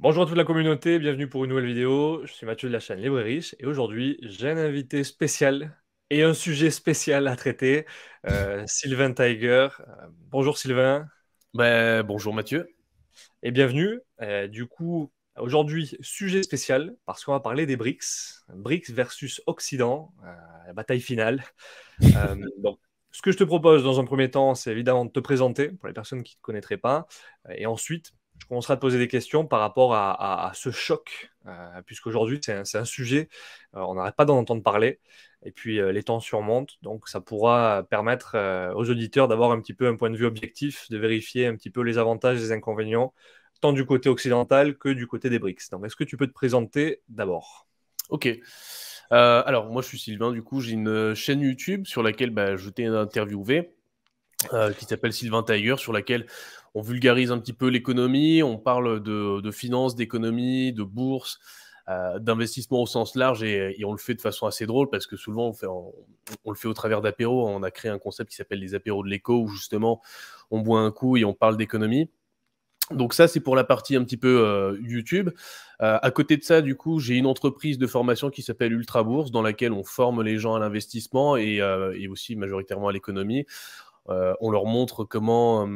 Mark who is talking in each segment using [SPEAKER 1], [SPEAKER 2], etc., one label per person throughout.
[SPEAKER 1] Bonjour à toute la communauté, bienvenue pour une nouvelle vidéo. Je suis Mathieu de la chaîne Libre et Riche et aujourd'hui j'ai un invité spécial et un sujet spécial à traiter, Sylvain Tiger. Bonjour Sylvain
[SPEAKER 2] Bonjour Mathieu.
[SPEAKER 1] et bienvenue. Aujourd'hui, sujet spécial parce qu'on va parler des BRICS, BRICS versus Occident, la bataille finale. Donc, ce que je te propose dans un premier temps, c'est évidemment de te présenter pour les personnes qui ne te connaîtraient pas. Et ensuite, je commencerai à te poser des questions par rapport à ce choc, puisqu'aujourd'hui, c'est un sujet, on n'arrête pas d'en entendre parler. Et puis, les tensions montent. Donc, ça pourra permettre aux auditeurs d'avoir un petit peu un point de vue objectif, de vérifier un petit peu les avantages et les inconvénients, tant du côté occidental que du côté des BRICS. Donc, est-ce que tu peux te présenter d'abord?
[SPEAKER 2] Ok. Alors, moi, je suis Sylvain. Du coup, j'ai une chaîne YouTube sur laquelle je t'ai interviewé, qui s'appelle Sylvain Tiger, sur laquelle on vulgarise un petit peu l'économie, on parle de finances, d'économie, de bourse, d'investissement au sens large, et on le fait de façon assez drôle parce que souvent, on le fait au travers d'apéros. On a créé un concept qui s'appelle les apéros de l'écho, où justement, on boit un coup et on parle d'économie. Donc ça, c'est pour la partie un petit peu YouTube. À côté de ça, du coup, j'ai une entreprise de formation qui s'appelle Ultra Bourse, dans laquelle on forme les gens à l'investissement et aussi majoritairement à l'économie. On leur montre comment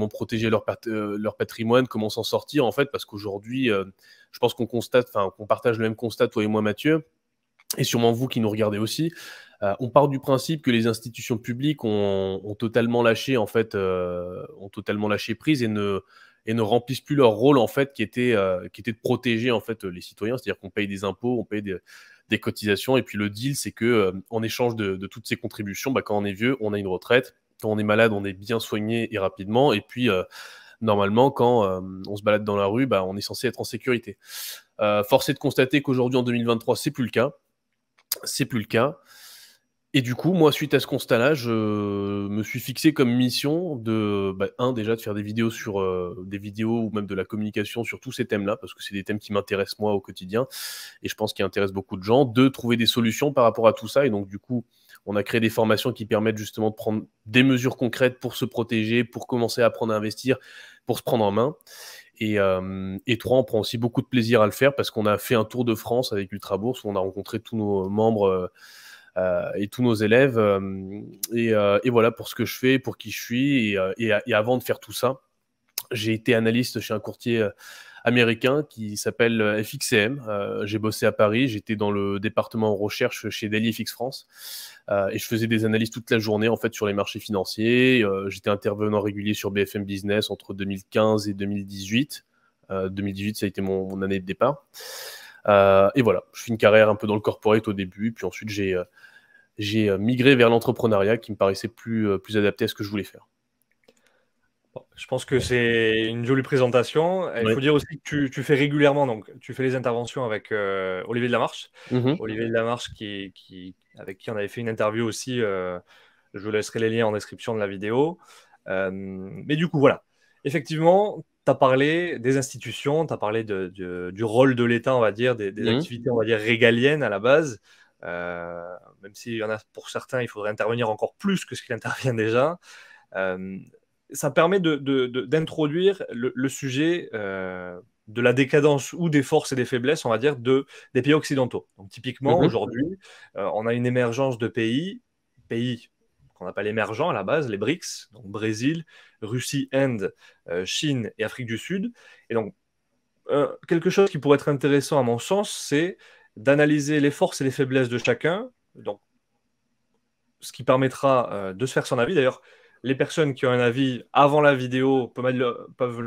[SPEAKER 2] protéger leur patrimoine, comment s'en sortir, en fait, parce qu'aujourd'hui, je pense qu'on partage le même constat, toi et moi, Mathieu, et sûrement vous qui nous regardez aussi. On part du principe que les institutions publiques ont totalement lâché, en fait, ont totalement lâché prise et ne remplissent plus leur rôle, en fait, qui était de protéger, en fait, les citoyens. C'est-à-dire qu'on paye des impôts, on paye des cotisations, et puis le deal, c'est que en échange de toutes ces contributions, quand on est vieux, on a une retraite. Quand on est malade, on est bien soigné et rapidement. Et puis, normalement, quand on se balade dans la rue, on est censé être en sécurité. Force est de constater qu'aujourd'hui, en 2023, c'est plus le cas. C'est plus le cas. Et du coup, moi, suite à ce constat-là, je me suis fixé comme mission déjà de faire des vidéos ou même de la communication sur tous ces thèmes-là, parce que c'est des thèmes qui m'intéressent moi au quotidien, et je pense qu'ils intéressent beaucoup de gens. Deux, trouver des solutions par rapport à tout ça, et donc du coup, on a créé des formations qui permettent justement de prendre des mesures concrètes pour se protéger, pour commencer à apprendre à investir, pour se prendre en main. Et trois, on prend aussi beaucoup de plaisir à le faire parce qu'on a fait un tour de France avec Ultra Bourse où on a rencontré tous nos membres et tous nos élèves. Et voilà pour ce que je fais, pour qui je suis. Et avant de faire tout ça, j'ai été analyste chez un courtier américain qui s'appelle FXCM. J'ai bossé à Paris, j'étais dans le département recherche chez Daily FX France. Et je faisais des analyses toute la journée en fait sur les marchés financiers. J'étais intervenant régulier sur BFM Business entre 2015 et 2018. 2018, ça a été mon année de départ. Et voilà, je fais une carrière un peu dans le corporate au début, puis ensuite j'ai migré vers l'entrepreneuriat qui me paraissait plus adapté à ce que je voulais faire.
[SPEAKER 1] Bon, je pense que c'est une jolie présentation. Il
[SPEAKER 2] Ouais.
[SPEAKER 1] faut dire aussi que tu fais régulièrement, donc tu fais les interventions avec Olivier Delamarche.
[SPEAKER 2] Mhm.
[SPEAKER 1] Olivier Delamarche avec qui on avait fait une interview aussi. Je vous laisserai les liens en description de la vidéo. Mais du coup, voilà. Effectivement, tu as parlé des institutions, tu as parlé du rôle de l'État, on va dire, des
[SPEAKER 2] Mhm.
[SPEAKER 1] activités, on va dire, régaliennes à la base. Même s'il y en a pour certains, il faudrait intervenir encore plus que ce qu'il intervient déjà. Euh, Ça permet d'introduire le sujet de la décadence ou des forces et des faiblesses, on va dire, des pays occidentaux. Donc, typiquement,
[SPEAKER 2] Mhm.
[SPEAKER 1] aujourd'hui, on a une émergence de pays qu'on appelle émergents à la base, les BRICS, donc Brésil, Russie, Inde, Chine et Afrique du Sud. Et donc, quelque chose qui pourrait être intéressant à mon sens, c'est d'analyser les forces et les faiblesses de chacun. Donc, ce qui permettra de se faire son avis. D'ailleurs, les personnes qui ont un avis avant la vidéo peuvent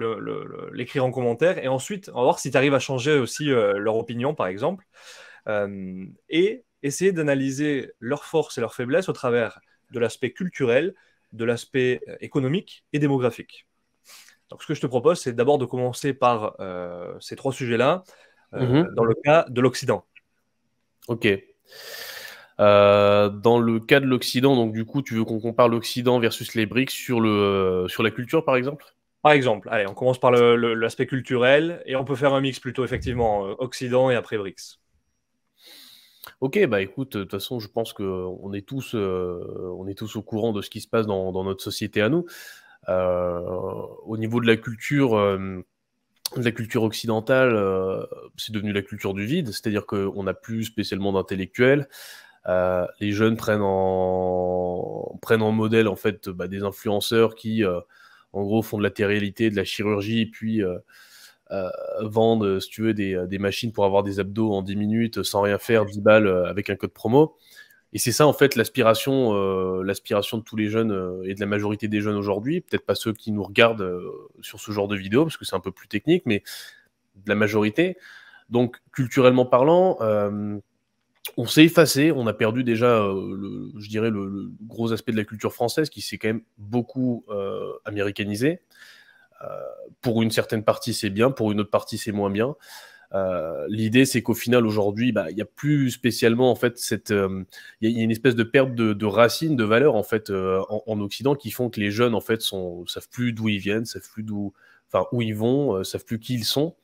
[SPEAKER 1] l'écrire en commentaire. Et ensuite, on va voir si tu arrives à changer aussi leur opinion, par exemple. Et essayer d'analyser leurs forces et leurs faiblesses au travers de l'aspect culturel, de l'aspect économique et démographique. Donc, ce que je te propose, c'est d'abord de commencer par ces trois sujets-là,
[SPEAKER 2] Mhm.
[SPEAKER 1] dans le cas de l'Occident.
[SPEAKER 2] Ok. Dans le cas de l'Occident, donc du coup, tu veux qu'on compare l'Occident versus les BRICS sur la culture, par exemple?
[SPEAKER 1] Par exemple, allez, on commence par l'aspect culturel et on peut faire un mix plutôt, effectivement, Occident et après BRICS.
[SPEAKER 2] Ok, bah écoute, de toute façon, je pense on est tous au courant de ce qui se passe dans notre société à nous. Au niveau de la culture, de la culture occidentale, c'est devenu la culture du vide, c'est-à-dire qu'on n'a plus spécialement d'intellectuels. Les jeunes prennent en modèle en fait des influenceurs qui, en gros, font de la télé-réalité, de la chirurgie, puis vendent, si tu veux, des machines pour avoir des abdos en 10 minutes sans rien faire, 10 balles avec un code promo. Et c'est ça, en fait, l'aspiration de tous les jeunes et de la majorité des jeunes aujourd'hui. Peut-être pas ceux qui nous regardent sur ce genre de vidéo, parce que c'est un peu plus technique, mais de la majorité. Donc, culturellement parlant, on s'est effacé. On a perdu déjà, je dirais, le gros aspect de la culture française qui s'est quand même beaucoup américanisé. Pour une certaine partie, c'est bien. Pour une autre partie, c'est moins bien. L'idée, c'est qu'au final, aujourd'hui, il n'y a plus spécialement en fait il y a une espèce de perte de racines, de valeurs en fait en Occident qui font que les jeunes en fait savent plus d'où ils viennent, savent plus où ils vont, savent plus qui ils sont,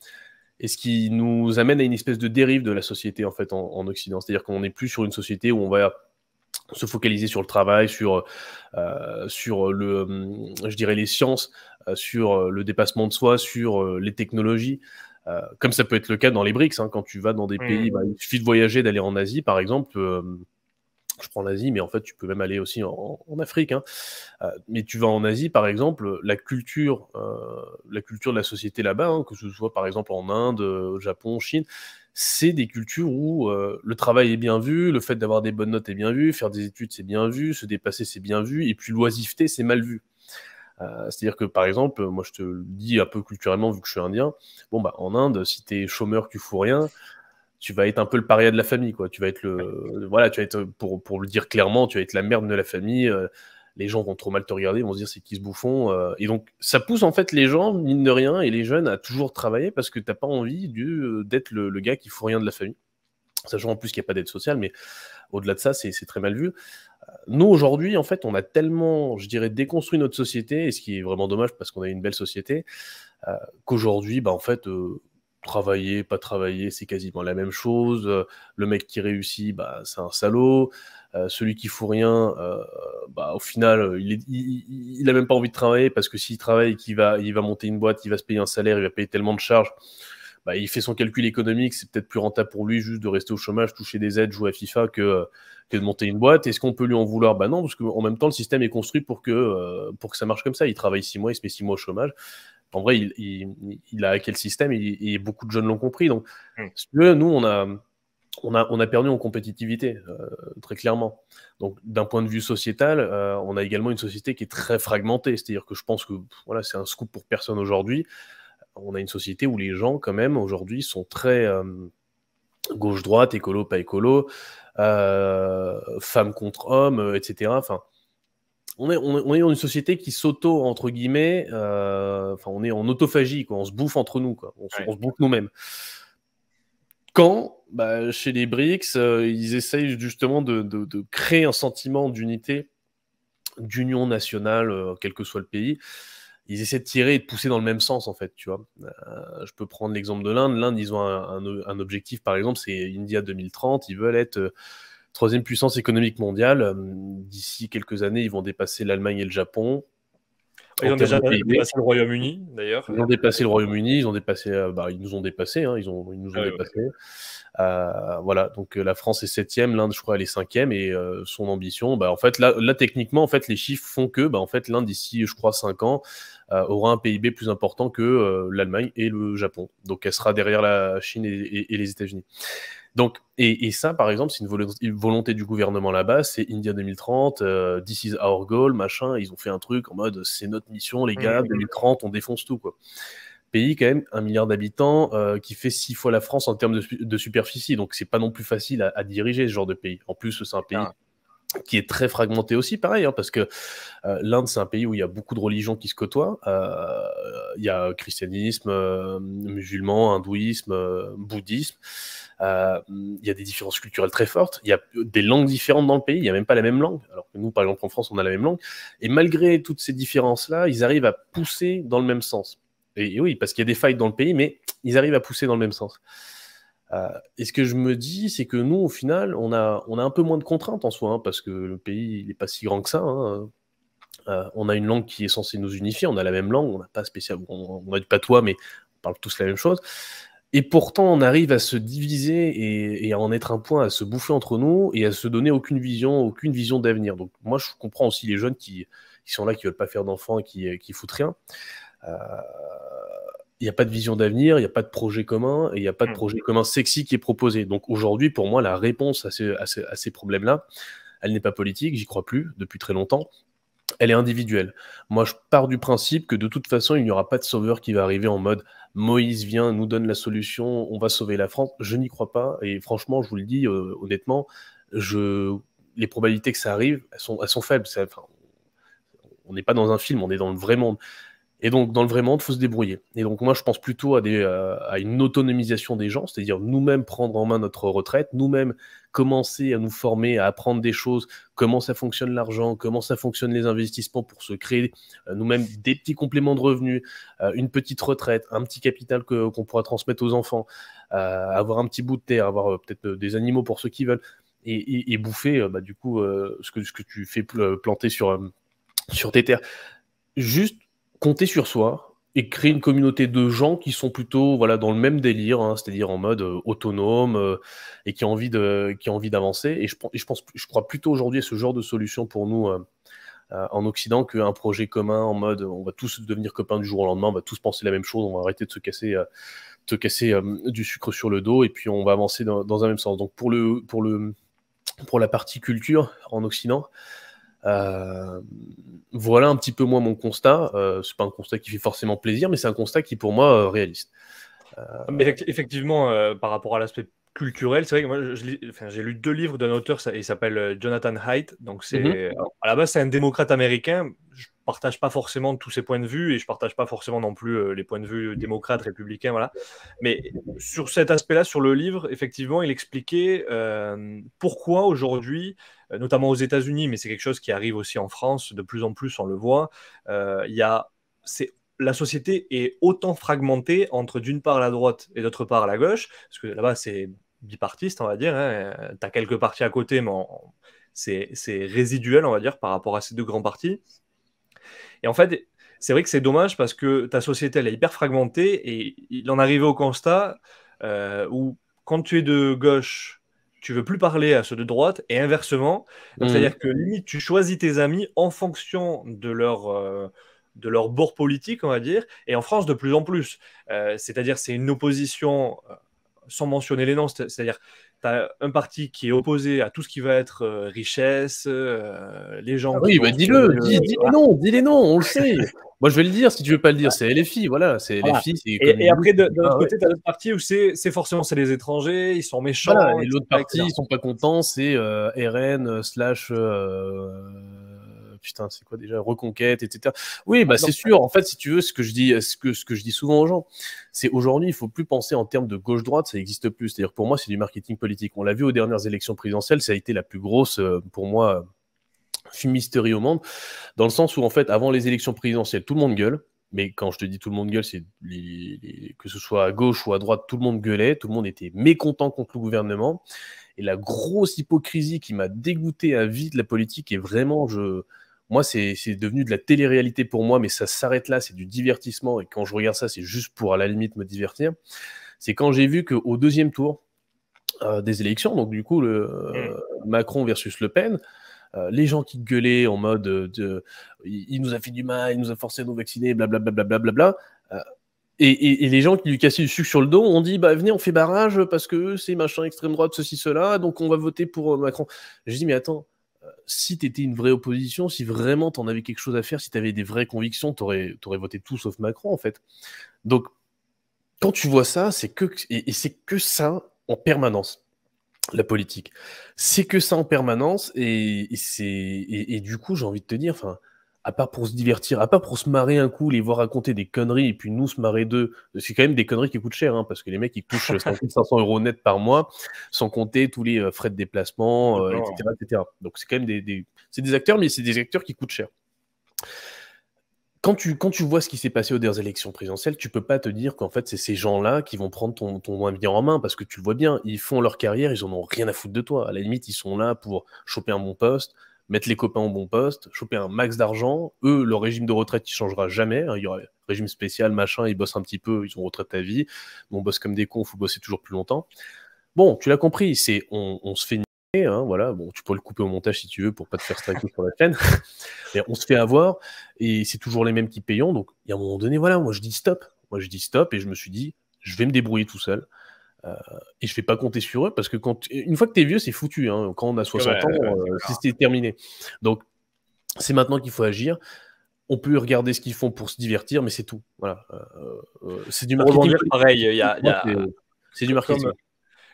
[SPEAKER 2] et ce qui nous amène à une espèce de dérive de la société en fait en Occident. C'est-à-dire qu'on n'est plus sur une société où on va se focaliser sur le travail, sur je dirais les sciences, sur le dépassement de soi, sur les technologies. Comme ça peut être le cas dans les BRICS, hein, quand tu vas dans des pays, il suffit de voyager, d'aller en Asie, par exemple. Je prends l'Asie, mais en fait, tu peux même aller aussi en Afrique. Hein. Mais tu vas en Asie, par exemple, la culture de la société là-bas, hein, que ce soit par exemple en Inde, au Japon, Chine, c'est des cultures où le travail est bien vu, le fait d'avoir des bonnes notes est bien vu, faire des études c'est bien vu, se dépasser c'est bien vu, et puis l'oisiveté c'est mal vu. C'est-à-dire que, par exemple, moi je te le dis un peu culturellement vu que je suis indien, en Inde, si t'es chômeur, tu fous rien, tu vas être un peu le paria de la famille, quoi. Tu vas être tu vas être, pour le dire clairement, tu vas être la merde de la famille, les gens vont trop mal te regarder, vont se dire c'est qui ce bouffon, et donc ça pousse en fait les gens, mine de rien, et les jeunes à toujours travailler parce que t'as pas envie d'être le gars qui fout rien de la famille, sachant en plus qu'il n'y a pas d'aide sociale, mais au-delà de ça, c'est très mal vu. Nous, aujourd'hui, en fait, on a tellement, je dirais, déconstruit notre société, et ce qui est vraiment dommage parce qu'on a une belle société, qu'aujourd'hui, en fait, travailler, pas travailler, c'est quasiment la même chose. Le mec qui réussit, c'est un salaud. Celui qui fout rien, au final, il a même pas envie de travailler parce que s'il travaille, il va monter une boîte, il va se payer un salaire, il va payer tellement de charges. Il fait son calcul économique, c'est peut-être plus rentable pour lui juste de rester au chômage, toucher des aides, jouer à FIFA que de monter une boîte. Est-ce qu'on peut lui en vouloir? Non, parce qu'en même temps, le système est construit pour que ça marche comme ça. Il travaille 6 mois, il se met 6 mois au chômage. En vrai, il a hacké le système et beaucoup de jeunes l'ont compris. Donc, si tu veux, nous, on a perdu en compétitivité, très clairement. Donc, d'un point de vue sociétal, on a également une société qui est très fragmentée. C'est-à-dire que je pense que voilà, c'est un scoop pour personne aujourd'hui. On a une société où les gens, quand même, aujourd'hui, sont très gauche-droite, écolo, pas écolo, femmes contre hommes, etc. Enfin, on est dans une société qui s'auto, entre guillemets, on est en autophagie, quoi. On se bouffe entre nous, quoi. On se bouffe nous-mêmes. Quand, chez les BRICS, ils essayent justement de créer un sentiment d'unité, d'union nationale, quel que soit le pays, ils essaient de tirer et de pousser dans le même sens, en fait, tu vois. Je peux prendre l'exemple de l'Inde. L'Inde, ils ont un objectif, par exemple, c'est India 2030. Ils veulent être troisième puissance économique mondiale. D'ici quelques années, ils vont dépasser l'Allemagne et le Japon.
[SPEAKER 1] Ils ont déjà dépassé le Royaume-Uni, d'ailleurs.
[SPEAKER 2] Ils ont dépassé le Royaume-Uni, ils nous ont dépassés, hein, ils nous ont dépassés. Voilà, donc la France est 7e, l'Inde, je crois, elle est 5e, et son ambition, en fait, là, techniquement, en fait, les chiffres font que, en fait, l'Inde, d'ici, je crois, 5 ans, aura un PIB plus important que l'Allemagne et le Japon. Donc, elle sera derrière la Chine et les États-Unis. Donc, et ça, par exemple, c'est une volonté du gouvernement là-bas, c'est India 2030, this is our goal, machin, ils ont fait un truc en mode, c'est notre mission, les gars, 2030, on défonce tout, quoi. Pays, quand même, 1 milliard d'habitants, qui fait 6 fois la France en termes de superficie, donc c'est pas non plus facile à diriger ce genre de pays. En plus, c'est un pays qui est très fragmenté aussi, pareil, hein, parce que l'Inde, c'est un pays où il y a beaucoup de religions qui se côtoient. Il y a christianisme, musulman, hindouisme, bouddhisme. Il y a des différences culturelles très fortes. Il y a des langues différentes dans le pays. Il n'y a même pas la même langue. Alors que nous, par exemple, en France, on a la même langue. Et malgré toutes ces différences-là, ils arrivent à pousser dans le même sens. Et oui, parce qu'il y a des failles dans le pays, mais ils arrivent à pousser dans le même sens. Et ce que je me dis, c'est que nous, au final, on a un peu moins de contraintes en soi, hein, parce que le pays, il n'est pas si grand que ça. Hein. On a une langue qui est censée nous unifier, on a la même langue, on n'a pas spécialement, on a du patois, mais on parlent tous la même chose. Et pourtant, on arrive à se diviser et à en être un point, à se bouffer entre nous et à se donner aucune vision d'avenir. Donc moi, je comprends aussi les jeunes qui sont là, qui veulent pas faire d'enfants et qui foutent rien. Il n'y a pas de vision d'avenir, il n'y a pas de projet commun, et il n'y a pas de projet commun sexy qui est proposé. Donc aujourd'hui, pour moi, la réponse à ces problèmes-là, elle n'est pas politique, j'y crois plus depuis très longtemps. Elle est individuelle. Moi, je pars du principe que de toute façon, il n'y aura pas de sauveur qui va arriver en mode Moïse vient, nous donne la solution, on va sauver la France. Je n'y crois pas. Et franchement, je vous le dis honnêtement, les probabilités que ça arrive, elles sont faibles. On n'est pas dans un film, on est dans le vrai monde. Et donc, dans le vrai monde, il faut se débrouiller. Et donc, moi, je pense plutôt à une autonomisation des gens, c'est-à-dire nous-mêmes prendre en main notre retraite, nous-mêmes commencer à nous former, à apprendre des choses, comment ça fonctionne l'argent, comment ça fonctionne les investissements pour se créer nous-mêmes des petits compléments de revenus, une petite retraite, un petit capital qu'on pourra transmettre aux enfants, avoir un petit bout de terre, avoir peut-être des animaux pour ceux qui veulent, et bouffer, du coup, ce que tu fais planter sur tes terres. Juste compter sur soi et créer une communauté de gens qui sont plutôt dans le même délire, hein, c'est-à-dire en mode autonome et qui ont envie d'avancer. Et je crois plutôt aujourd'hui à ce genre de solution pour nous en Occident qu'un projet commun en mode on va tous devenir copains du jour au lendemain, on va tous penser la même chose, on va arrêter de se casser du sucre sur le dos et puis on va avancer dans un même sens. Donc pour la partie culture en Occident, voilà un petit peu moi mon constat. C'est pas un constat qui fait forcément plaisir, mais c'est un constat qui pour moi réaliste.
[SPEAKER 1] Mais effectivement, par rapport à l'aspect culturel, c'est vrai que moi j'ai lu 2 livres d'un auteur, il s'appelle Jonathan Haidt. Donc à la base c'est un démocrate américain. Je partage pas forcément tous ses points de vue et je partage pas forcément non plus les points de vue démocrates, républicains, voilà. Mais sur cet aspect-là, sur le livre, effectivement, il expliquait pourquoi aujourd'hui, notamment aux États-Unis, mais c'est quelque chose qui arrive aussi en France, de plus en plus on le voit, la société est autant fragmentée entre d'une part la droite et d'autre part la gauche, parce que là-bas c'est bipartiste, on va dire, hein. Tu as quelques partis à côté, mais c'est résiduel, on va dire, par rapport à ces 2 grands partis. Et en fait, c'est vrai que c'est dommage parce que ta société, elle est hyper fragmentée et il en arrivait au constat où quand tu es de gauche, tu veux plus parler à ceux de droite et inversement. Donc, c'est-à-dire que limite, tu choisis tes amis en fonction de leur bord politique, on va dire. Et en France, de plus en plus. C'est-à-dire, c'est une opposition sans mentionner les noms, c'est-à-dire tu as un parti qui est opposé à tout ce qui va être richesse, les gens qui vont...
[SPEAKER 2] dis les noms, on le sait. Moi, je vais le dire, si tu veux pas le dire, c'est LFI, voilà, c'est LFI.
[SPEAKER 1] Et après, de l'autre côté, tu as d'autres partis où c'est forcément les étrangers, ils sont méchants.
[SPEAKER 2] Voilà, et l'autre parti, ils sont pas contents, c'est RN / putain, c'est quoi déjà, Reconquête, etc. Oui, c'est sûr. En fait, si tu veux, ce que je dis souvent aux gens, c'est aujourd'hui, il faut plus penser en termes de gauche-droite, ça n'existe plus. C'est-à-dire, pour moi, c'est du marketing politique. On l'a vu aux dernières élections présidentielles, ça a été la plus grosse, pour moi, fumisterie au monde, dans le sens où, en fait, avant les élections présidentielles, tout le monde gueule. Mais quand je te dis tout le monde gueule, c'est que ce soit à gauche ou à droite, tout le monde gueulait, tout le monde était mécontent contre le gouvernement. Et la grosse hypocrisie qui m'a dégoûté à vie de la politique, et vraiment, moi, c'est devenu de la télé-réalité pour moi, mais ça s'arrête là, c'est du divertissement, et quand je regarde ça, c'est juste pour, à la limite, me divertir. C'est quand j'ai vu qu'au 2e tour des élections, donc du coup, Macron versus Le Pen, les gens qui gueulaient en mode il nous a fait du mal, il nous a forcé à nous vacciner, blablabla, et les gens qui lui cassaient du sucre sur le dos ont dit venez, on fait barrage parce que c'est machin extrême droite, ceci, cela, donc on va voter pour Macron. J'ai dit mais attends, si t'étais une vraie opposition, si vraiment t'en avais quelque chose à faire, si t'avais des vraies convictions, t'aurais voté tout sauf Macron en fait. Donc quand tu vois ça, c'est que ça en permanence. La politique, c'est que ça en permanence et du coup j'ai envie de te dire, à part pour se divertir, à part pour se marrer un coup, les voir raconter des conneries et puis nous se marrer d'eux, c'est quand même des conneries qui coûtent cher, hein, parce que les mecs ils touchent 500 € net par mois, sans compter tous les frais de déplacement, etc. Donc c'est quand même c'est des acteurs, mais c'est des acteurs qui coûtent cher. Quand tu vois ce qui s'est passé aux dernières élections présidentielles, tu peux pas te dire qu'en fait c'est ces gens-là qui vont prendre ton bien en main, parce que tu le vois bien, ils font leur carrière, ils en ont rien à foutre de toi. À la limite, ils sont là pour choper un bon poste, mettre les copains au bon poste, choper un max d'argent. Eux, leur régime de retraite, il changera jamais. Hein. Il y aura régime spécial, machin, ils bossent un petit peu, ils ont retraite à vie. On bosse comme des cons, faut bosser toujours plus longtemps. Bon, tu l'as compris, on se fait niquer, hein, voilà. Bon, tu peux le couper au montage si tu veux pour pas te faire striker sur la chaîne. Mais on se fait avoir et c'est toujours les mêmes qui payent. Donc, il y a un moment donné, voilà, moi je dis stop. Moi je dis stop et je me suis dit, je vais me débrouiller tout seul. Et je vais pas compter sur eux parce que une fois que t'es vieux, c'est foutu. Hein. Quand on a 60 ans, c'est terminé. Donc, c'est maintenant qu'il faut agir. On peut regarder ce qu'ils font pour se divertir, mais c'est tout. Voilà. C'est du marketing.
[SPEAKER 1] Pareil,
[SPEAKER 2] c'est du marketing.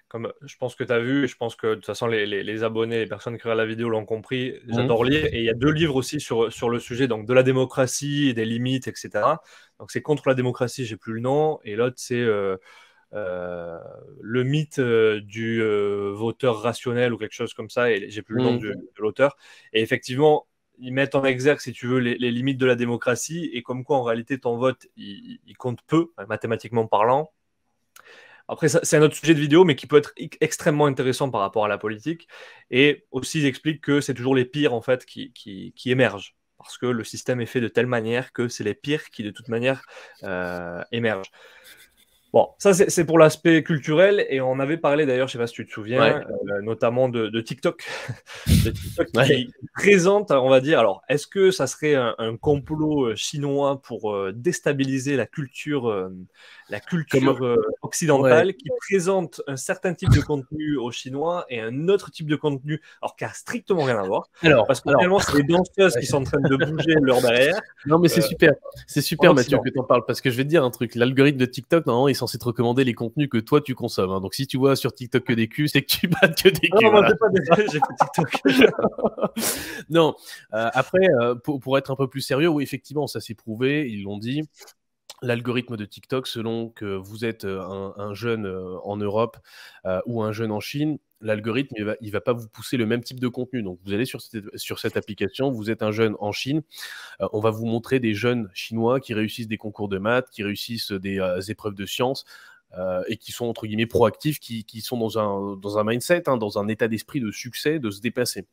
[SPEAKER 1] Comme je pense que tu as vu, et je pense que de toute façon les abonnés, les personnes qui regardent la vidéo l'ont compris, j'adore lire. Et il y a 2 livres aussi sur le sujet, donc de la démocratie et des limites, etc. Donc c'est Contre la démocratie, j'ai plus le nom, et l'autre c'est le mythe du voteur rationnel ou quelque chose comme ça, et j'ai plus le nom de l'auteur. Et effectivement, ils mettent en exergue, si tu veux, les limites de la démocratie, et comme quoi en réalité ton vote il compte peu, mathématiquement parlant. Après, c'est un autre sujet de vidéo, mais qui peut être extrêmement intéressant par rapport à la politique. Et aussi, ils expliquent que c'est toujours les pires, en fait, qui émergent. Parce que le système est fait de telle manière que c'est les pires qui, de toute manière, émergent. Bon, ça, c'est pour l'aspect culturel. Et on avait parlé, d'ailleurs, je ne sais pas si tu te souviens, notamment de TikTok. de TikTok qui présente, on va dire, alors, est-ce que ça serait un complot chinois pour déstabiliser la culture occidentale, qui présente un certain type de contenu aux Chinois et un autre type de contenu, alors qui a strictement rien à voir, parce que finalement c'est les danseuses qui sont en train de bouger leur derrière.
[SPEAKER 2] Non mais c'est super Mathieu que tu en parles, parce que je vais te dire un truc, l'algorithme de TikTok normalement il est censé te recommander les contenus que toi tu consommes, hein. Donc si tu vois sur TikTok que des culs, c'est que tu battes que des culs.
[SPEAKER 1] Non, moi j'ai pas TikTok.
[SPEAKER 2] Non, après pour être un peu plus sérieux, oui effectivement ça s'est prouvé, ils l'ont dit. L'algorithme de TikTok, selon que vous êtes un jeune en Europe ou un jeune en Chine, l'algorithme, il va pas vous pousser le même type de contenu. Donc, vous allez sur cette application, vous êtes un jeune en Chine, on va vous montrer des jeunes chinois qui réussissent des concours de maths, qui réussissent des épreuves de sciences et qui sont, entre guillemets, proactifs, qui sont dans un mindset, hein, dans un état d'esprit de succès, de se dépasser.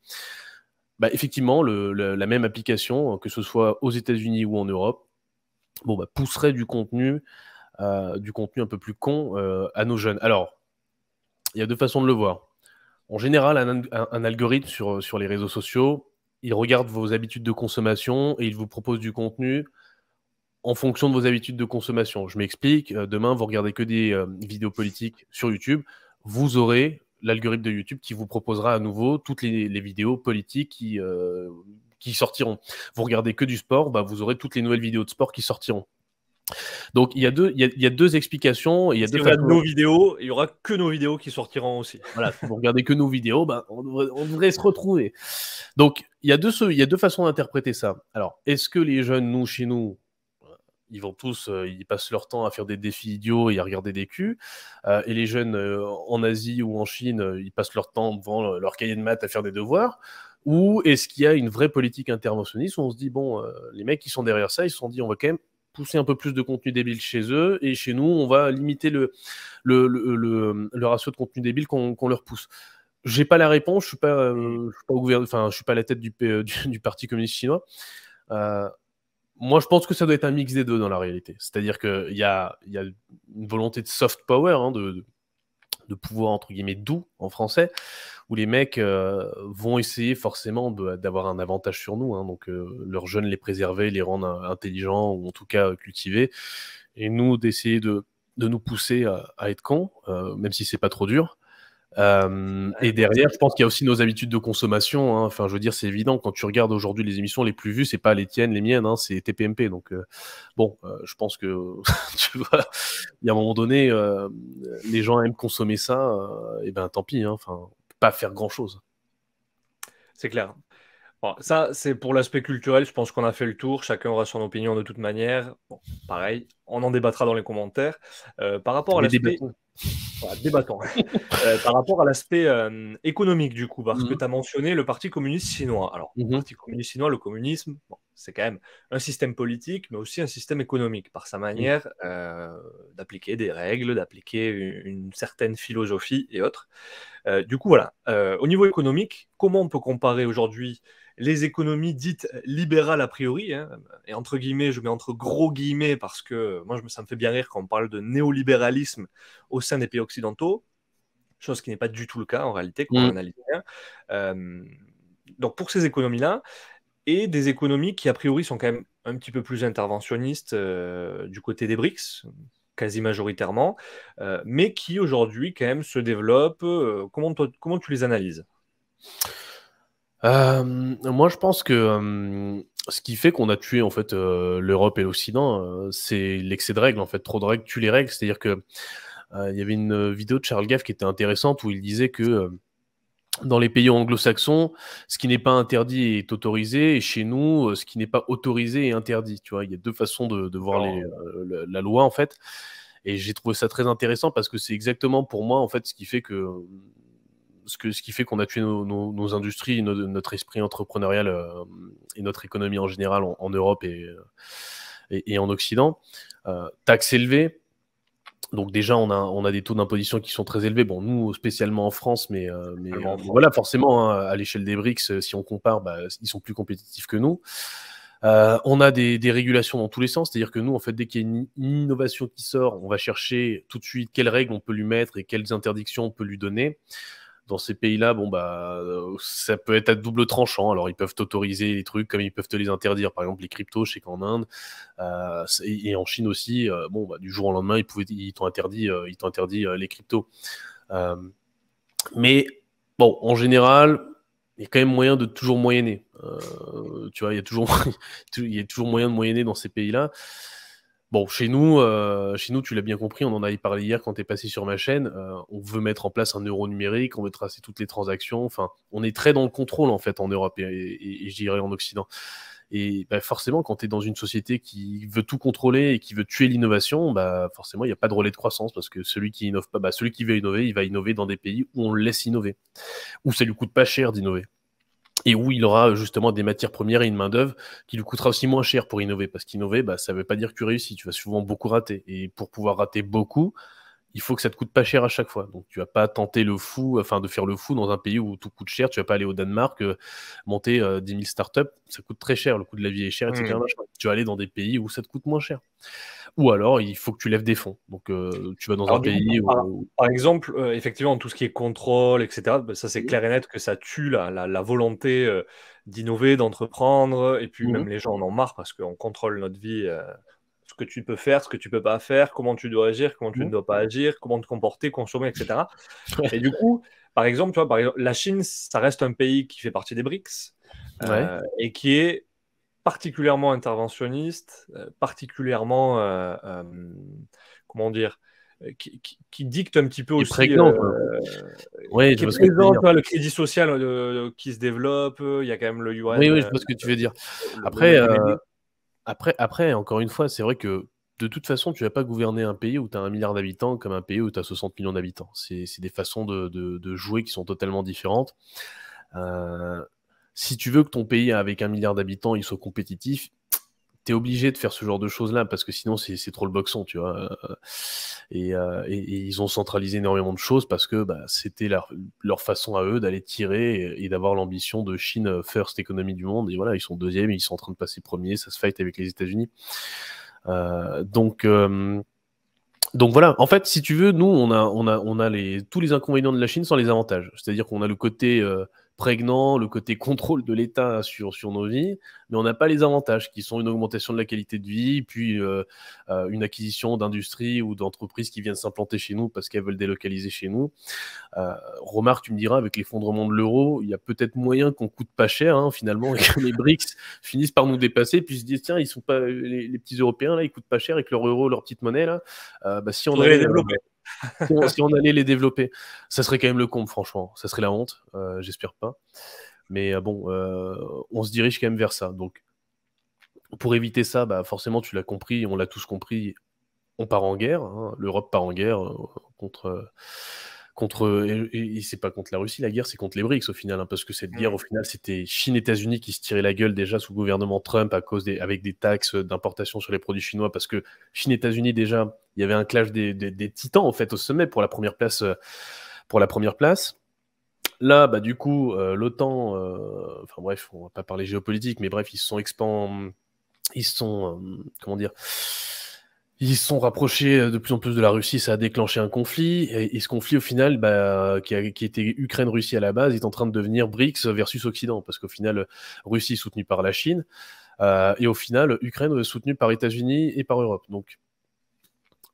[SPEAKER 2] Bah, effectivement, la même application, que ce soit aux États-Unis ou en Europe, pousserait du contenu un peu plus con à nos jeunes. Alors, il y a 2 façons de le voir. En général, un algorithme sur les réseaux sociaux, il regarde vos habitudes de consommation et il vous propose du contenu en fonction de vos habitudes de consommation. Je m'explique. Demain, vous regardez que des vidéos politiques sur YouTube, vous aurez l'algorithme de YouTube qui vous proposera à nouveau toutes les vidéos politiques qui sortiront. Vous regardez que du sport, vous aurez toutes les nouvelles vidéos de sport qui sortiront. Donc il y a 2 explications. Il y a 2
[SPEAKER 1] façons. Nos vidéos, il y aura que nos vidéos qui sortiront aussi.
[SPEAKER 2] Voilà, si vous regardez que nos vidéos, on devrait se retrouver. Donc il y a 2 façons d'interpréter ça. Alors, est-ce que les jeunes, chez nous, ils vont tous, ils passent leur temps à faire des défis idiots et à regarder des culs, et les jeunes en Asie ou en Chine, ils passent leur temps devant leur cahier de maths à faire des devoirs? Ou est-ce qu'il y a une vraie politique interventionniste où on se dit, bon, les mecs qui sont derrière ça, ils se sont dit, on va quand même pousser un peu plus de contenu débile chez eux, et chez nous, on va limiter le ratio de contenu débile qu'on leur pousse. J'ai pas la réponse, je suis pas au gouvernement, enfin, je suis pas à la tête du Parti communiste chinois. Moi, je pense que ça doit être un mix des deux dans la réalité. C'est-à-dire qu'il y a une volonté de soft power, hein, de pouvoir, entre guillemets, doux en français, où les mecs vont essayer forcément d'avoir un avantage sur nous, hein, donc leurs jeunes les préserver, les rendre intelligents, ou en tout cas cultivés, et nous d'essayer de nous pousser à être cons, même si c'est pas trop dur. Et derrière, je pense qu'il y a aussi nos habitudes de consommation, hein. Enfin, je veux dire, c'est évident, quand tu regardes aujourd'hui les émissions les plus vues, c'est pas les tiennes, les miennes, hein, c'est TPMP. Donc, je pense que, tu vois, il y a un moment donné, les gens aiment consommer ça, et ben tant pis, hein, enfin, pas faire grand-chose.
[SPEAKER 1] C'est clair. Bon, ça, c'est pour l'aspect culturel. Je pense qu'on a fait le tour. Chacun aura son opinion de toute manière. Bon, pareil, on en débattra dans les commentaires. Par rapport à l'aspect... Voilà, débattons. Par rapport à l'aspect économique, du coup, parce que tu as mentionné le Parti communiste chinois. Alors, le Parti communiste chinois, le communisme, c'est quand même un système politique, mais aussi un système économique, par sa manière d'appliquer des règles, d'appliquer une certaine philosophie et autres. Du coup, voilà. Au niveau économique, comment on peut comparer aujourd'hui les économies dites libérales a priori, hein, et entre guillemets, je mets entre gros guillemets parce que moi, ça me fait bien rire quand on parle de néolibéralisme au sein des pays occidentaux, chose qui n'est pas du tout le cas en réalité quand on l'analyse bien. Donc pour ces économies-là, et des économies qui a priori sont quand même un petit peu plus interventionnistes du côté des BRICS, quasi majoritairement, mais qui aujourd'hui quand même se développent. Comment tu les analyses?
[SPEAKER 2] Moi, je pense que ce qui fait qu'on a tué en fait l'Europe et l'Occident, c'est l'excès de règles. En fait, trop de règles tue les règles. C'est-à-dire que il y avait une vidéo de Charles Gaff qui était intéressante où il disait que dans les pays anglo-saxons, ce qui n'est pas interdit est autorisé, et chez nous, ce qui n'est pas autorisé est interdit. Tu vois, il y a deux façons de voir la loi en fait. Et j'ai trouvé ça très intéressant parce que c'est exactement pour moi en fait ce qui fait qu'on a tué nos industries, notre esprit entrepreneurial et notre économie en général en Europe et en Occident. Taxes élevées. Donc déjà, on a des taux d'imposition qui sont très élevés. Bon, nous, spécialement en France, mais voilà, forcément, hein, à l'échelle des BRICS, si on compare, ils sont plus compétitifs que nous. On a des régulations dans tous les sens, c'est-à-dire que nous, en fait, dès qu'il y a une innovation qui sort, on va chercher tout de suite quelles règles on peut lui mettre et quelles interdictions on peut lui donner. Dans ces pays-là, ça peut être à double tranchant. Alors, ils peuvent t'autoriser les trucs comme ils peuvent te les interdire. Par exemple, les cryptos, je sais qu'en Inde et en Chine aussi, du jour au lendemain, ils t'ont interdit les cryptos. Mais bon, en général, il y a quand même moyen de toujours moyenner. Tu vois, il y a toujours moyen de moyenner dans ces pays-là. Bon, chez nous, tu l'as bien compris, on en avait parlé hier quand tu es passé sur ma chaîne. On veut mettre en place un euro numérique, on veut tracer toutes les transactions. Enfin, on est très dans le contrôle en fait en Europe et je dirais en Occident. Et forcément, quand tu es dans une société qui veut tout contrôler et qui veut tuer l'innovation, forcément, il n'y a pas de relais de croissance parce que celui qui innove pas, celui qui veut innover, il va innover dans des pays où on le laisse innover, où ça lui coûte pas cher d'innover. Et où il aura justement des matières premières et une main-d'œuvre qui lui coûtera aussi moins cher pour innover. Parce qu'innover, ça ne veut pas dire que tu réussis. Tu vas souvent beaucoup rater. Et pour pouvoir rater beaucoup, il faut que ça te coûte pas cher à chaque fois. Donc tu vas pas tenter de faire le fou dans un pays où tout coûte cher. Tu vas pas aller au Danemark, monter 10 000 startups, ça coûte très cher. Le coût de la vie est cher, etc. Tu vas aller dans des pays où ça te coûte moins cher. Ou alors, il faut que tu lèves des fonds. Donc, tu vas dans un pays où...
[SPEAKER 1] Par exemple, effectivement, tout ce qui est contrôle, etc., ça, c'est clair et net que ça tue la volonté d'innover, d'entreprendre. Et puis, même les gens en ont marre parce qu'on contrôle notre vie, ce que tu peux faire, ce que tu peux pas faire, comment tu dois agir, comment tu ne dois pas agir, comment te comporter, consommer, etc. Et du coup, par exemple, la Chine, ça reste un pays qui fait partie des BRICS et qui est particulièrement interventionniste, particulièrement, comment dire, qui dicte un petit peu aussi,
[SPEAKER 2] prégnant, oui,
[SPEAKER 1] qui est présent, le crédit social qui se développe, il y a quand même le yuan.
[SPEAKER 2] Oui, je vois ce que tu veux dire. Après, encore une fois, c'est vrai que de toute façon, tu ne vas pas gouverner un pays où tu as 1 milliard d'habitants comme un pays où tu as 60 millions d'habitants. C'est des façons de jouer qui sont totalement différentes. Si tu veux que ton pays avec 1 milliard d'habitants il soit compétitif, tu es obligé de faire ce genre de choses-là parce que sinon c'est trop le boxon, tu vois. Et ils ont centralisé énormément de choses parce que c'était leur façon à eux d'aller tirer et d'avoir l'ambition de Chine first économie du monde. Et voilà, ils sont deuxième, ils sont en train de passer premier, ça se fight avec les États-Unis. Donc voilà, en fait, si tu veux, nous, on a tous les inconvénients de la Chine sans les avantages. C'est-à-dire qu'on a le côté prégnant, le côté contrôle de l'État sur nos vies, mais on n'a pas les avantages qui sont une augmentation de la qualité de vie, puis une acquisition d'industries ou d'entreprises qui viennent s'implanter chez nous parce qu'elles veulent délocaliser chez nous. Remarque, tu me diras, avec l'effondrement de l'euro, il y a peut-être moyen qu'on coûte pas cher, hein, finalement, et que les BRICS finissent par nous dépasser, puis se disent, tiens, ils sont pas, les petits Européens, là, ils coûtent pas cher avec leur euro, leur petite monnaie, là. Si on allait les développer. Si on allait les développer, ça serait quand même le comble, franchement. Ça serait la honte, j'espère pas. Mais on se dirige quand même vers ça. Donc, pour éviter ça, forcément, tu l'as compris, on l'a tous compris, on part en guerre. Hein, l'Europe part en guerre contre et c'est pas contre la Russie, la guerre, c'est contre les BRICS au final, hein, parce que cette guerre, au final, c'était Chine-États-Unis qui se tiraient la gueule déjà sous le gouvernement Trump avec des taxes d'importation sur les produits chinois, parce que Chine-États-Unis, déjà, il y avait un clash des titans, en fait, au sommet pour la première place. Là, bah, du coup, l'OTAN, enfin bref, on va pas parler géopolitique, mais bref, ils se sont, comment dire, ils se sont rapprochés de plus en plus de la Russie, ça a déclenché un conflit, et ce conflit, au final, bah, qui était Ukraine-Russie à la base, est en train de devenir BRICS versus Occident, parce qu'au final, Russie est soutenue par la Chine, et au final, Ukraine est soutenue par États-Unis et par Europe. Donc,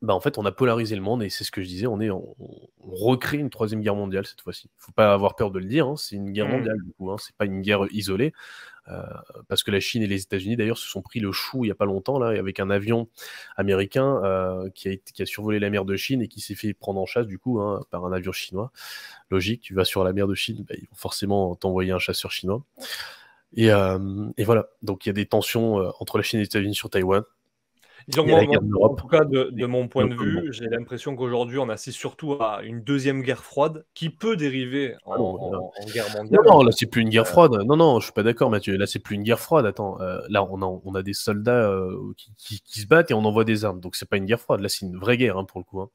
[SPEAKER 2] bah, en fait, on a polarisé le monde, et c'est ce que je disais, on recrée une troisième guerre mondiale cette fois-ci. Faut pas avoir peur de le dire, hein, c'est une guerre mondiale, du coup, hein, c'est pas une guerre isolée, parce que la Chine et les États-Unis, d'ailleurs, se sont pris le chou il y a pas longtemps, là, avec un avion américain qui a survolé la mer de Chine et qui s'est fait prendre en chasse, du coup, hein, par un avion chinois. Logique, tu vas sur la mer de Chine, bah, ils vont forcément t'envoyer un chasseur chinois. Et voilà, donc il y a des tensions entre la Chine et les États-Unis sur Taïwan.
[SPEAKER 1] Disons
[SPEAKER 2] Il
[SPEAKER 1] que
[SPEAKER 2] y a la
[SPEAKER 1] moi,
[SPEAKER 2] guerre de
[SPEAKER 1] en
[SPEAKER 2] l'Europe.
[SPEAKER 1] tout cas, de mon point de
[SPEAKER 2] Globalement.
[SPEAKER 1] vue, j'ai l'impression qu'aujourd'hui, on assiste surtout à une deuxième guerre froide qui peut dériver
[SPEAKER 2] Ah non, là,
[SPEAKER 1] en guerre
[SPEAKER 2] non,
[SPEAKER 1] mondiale.
[SPEAKER 2] non, là c'est plus une guerre froide. Non, non, je suis pas d'accord, Mathieu. Là c'est plus une guerre froide. Attends, là on a des soldats qui se battent et on envoie des armes. Donc c'est pas une guerre froide. Là c'est une vraie guerre, hein, pour le coup, hein.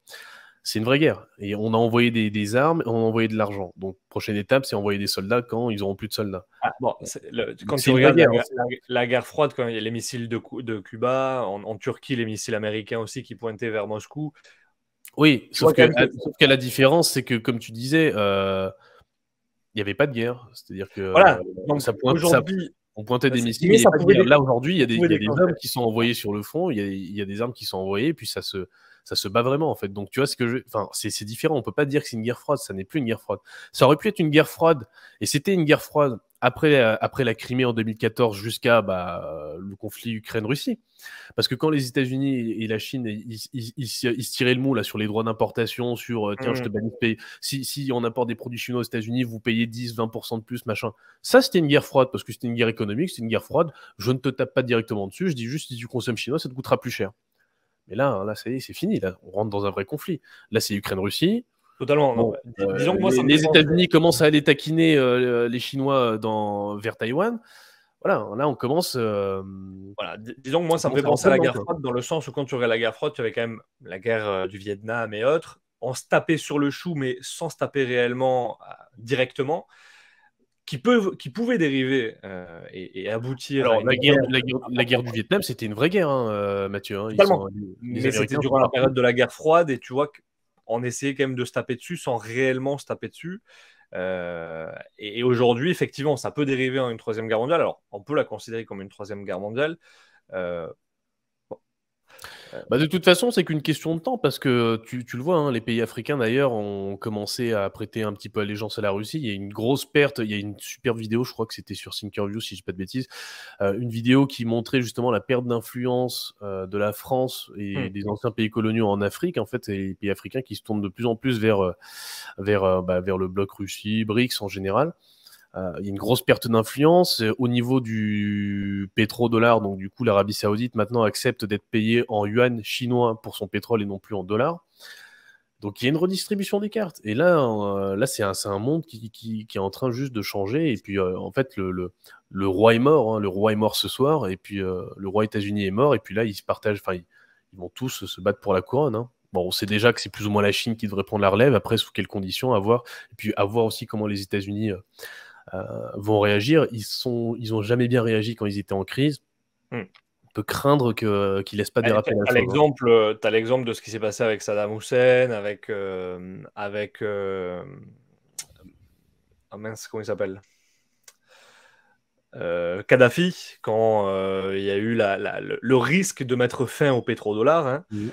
[SPEAKER 2] C'est une vraie guerre. Et on a envoyé des armes, on a envoyé de l'argent. Donc prochaine étape, c'est envoyer des soldats quand ils auront plus de soldats.
[SPEAKER 1] Ah, bon,
[SPEAKER 2] Donc
[SPEAKER 1] quand tu
[SPEAKER 2] c'est une vraie
[SPEAKER 1] regardes
[SPEAKER 2] guerre, hein.
[SPEAKER 1] la guerre froide, quand il y a les missiles de Cuba, en Turquie, les missiles américains aussi qui pointaient vers Moscou,
[SPEAKER 2] Oui,
[SPEAKER 1] tu vois quand même que
[SPEAKER 2] sauf qu'à la différence, c'est que comme tu disais, il n'y avait pas de guerre. C'est-à-dire que
[SPEAKER 1] voilà. Donc
[SPEAKER 2] ça,
[SPEAKER 1] aujourd'hui,
[SPEAKER 2] on pointait des missiles, mais
[SPEAKER 1] mais
[SPEAKER 2] il n'y a pas de guerre. Là, aujourd'hui,
[SPEAKER 1] ça pouvait
[SPEAKER 2] il y a des
[SPEAKER 1] déclencher.
[SPEAKER 2] hommes qui sont envoyés sur le front, il y a des armes qui sont envoyées, et puis ça se bat vraiment, en fait. Donc, tu vois, enfin, c'est différent. On peut pas dire que c'est une guerre froide. Ça n'est plus une guerre froide. Ça aurait pu être une guerre froide, et c'était une guerre froide après la Crimée en 2014 jusqu'à bah, le conflit Ukraine-Russie. Parce que quand les États-Unis et la Chine, ils se tiraient le mou là, sur les droits d'importation, sur tiens, je te bannis de payer. Si on importe des produits chinois aux États-Unis, vous payez 10-20% de plus, machin. Ça, c'était une guerre froide, parce que c'était une guerre économique, c'était une guerre froide. Je ne te tape pas directement dessus, je dis juste si tu consommes chinois, ça te coûtera plus cher. Mais là, hein, là ça y est, c'est fini. Là, on rentre dans un vrai conflit. Là, c'est Ukraine-Russie.
[SPEAKER 1] Totalement. Non.
[SPEAKER 2] Bon,
[SPEAKER 1] Disons que moi, ça me fait
[SPEAKER 2] les
[SPEAKER 1] penser.
[SPEAKER 2] États-Unis commencent à aller taquiner les Chinois vers Taïwan. Voilà, là, on commence.
[SPEAKER 1] Voilà, disons que moi,
[SPEAKER 2] On
[SPEAKER 1] ça me fait
[SPEAKER 2] commence à
[SPEAKER 1] penser
[SPEAKER 2] rentrer
[SPEAKER 1] à la
[SPEAKER 2] dedans,
[SPEAKER 1] guerre
[SPEAKER 2] quoi.
[SPEAKER 1] froide, dans le sens où quand tu regardes la guerre froide, tu avais quand même la guerre du Vietnam et autres. On se tapait sur le chou, mais sans se taper réellement directement, qui pouvaient dériver et aboutir à
[SPEAKER 2] Alors,
[SPEAKER 1] une guerre.
[SPEAKER 2] la guerre du Vietnam, c'était une vraie guerre, hein, Mathieu, hein.
[SPEAKER 1] Totalement.
[SPEAKER 2] Les
[SPEAKER 1] Mais c'était
[SPEAKER 2] Américains sont
[SPEAKER 1] durant la
[SPEAKER 2] partis.
[SPEAKER 1] période de la guerre froide, et tu vois qu'on essayait quand même de se taper dessus sans réellement se taper dessus. Et aujourd'hui, effectivement, ça peut dériver en une troisième guerre mondiale. Alors, on peut la considérer comme une troisième guerre mondiale. Euh, bon,
[SPEAKER 2] Bah, de toute façon, c'est qu'une question de temps, parce que tu le vois, hein, les pays africains d'ailleurs ont commencé à prêter un petit peu allégeance à la Russie. Il y a une grosse perte. Il y a une super vidéo, je crois que c'était sur Thinkerview, si je dis pas de bêtises, une vidéo qui montrait justement la perte d'influence de la France et
[SPEAKER 1] hmm.
[SPEAKER 2] des anciens pays coloniaux en Afrique, en fait, et les pays africains qui se tournent de plus en plus vers le bloc Russie, BRICS en général. Il y a une grosse perte d'influence au niveau du pétrodollar. Donc, du coup, l'Arabie Saoudite maintenant accepte d'être payée en yuan chinois pour son pétrole et non plus en dollars. Donc, il y a une redistribution des cartes. Et là, là c'est un monde qui est en train juste de changer. Et puis, en fait, le roi est mort. Hein. Le roi est mort ce soir. Et puis, le roi États-Unis est mort. Et puis là, ils se partagent. Enfin, ils vont tous se battre pour la couronne. Hein. Bon, on sait déjà que c'est plus ou moins la Chine qui devrait prendre la relève. Après, sous quelles conditions, à voir. Et puis, à voir aussi comment les États-Unis vont réagir. Ils ont jamais bien réagi quand ils étaient en crise.
[SPEAKER 1] Hmm.
[SPEAKER 2] On peut craindre qu'ils laissent pas
[SPEAKER 1] Tu
[SPEAKER 2] déraper la chose.
[SPEAKER 1] as l'exemple de ce qui s'est passé avec Saddam Hussein, oh mince, comment il s'appelle, Kadhafi, quand il y a eu le risque de mettre fin au pétrodollar. Hein.
[SPEAKER 2] Mmh.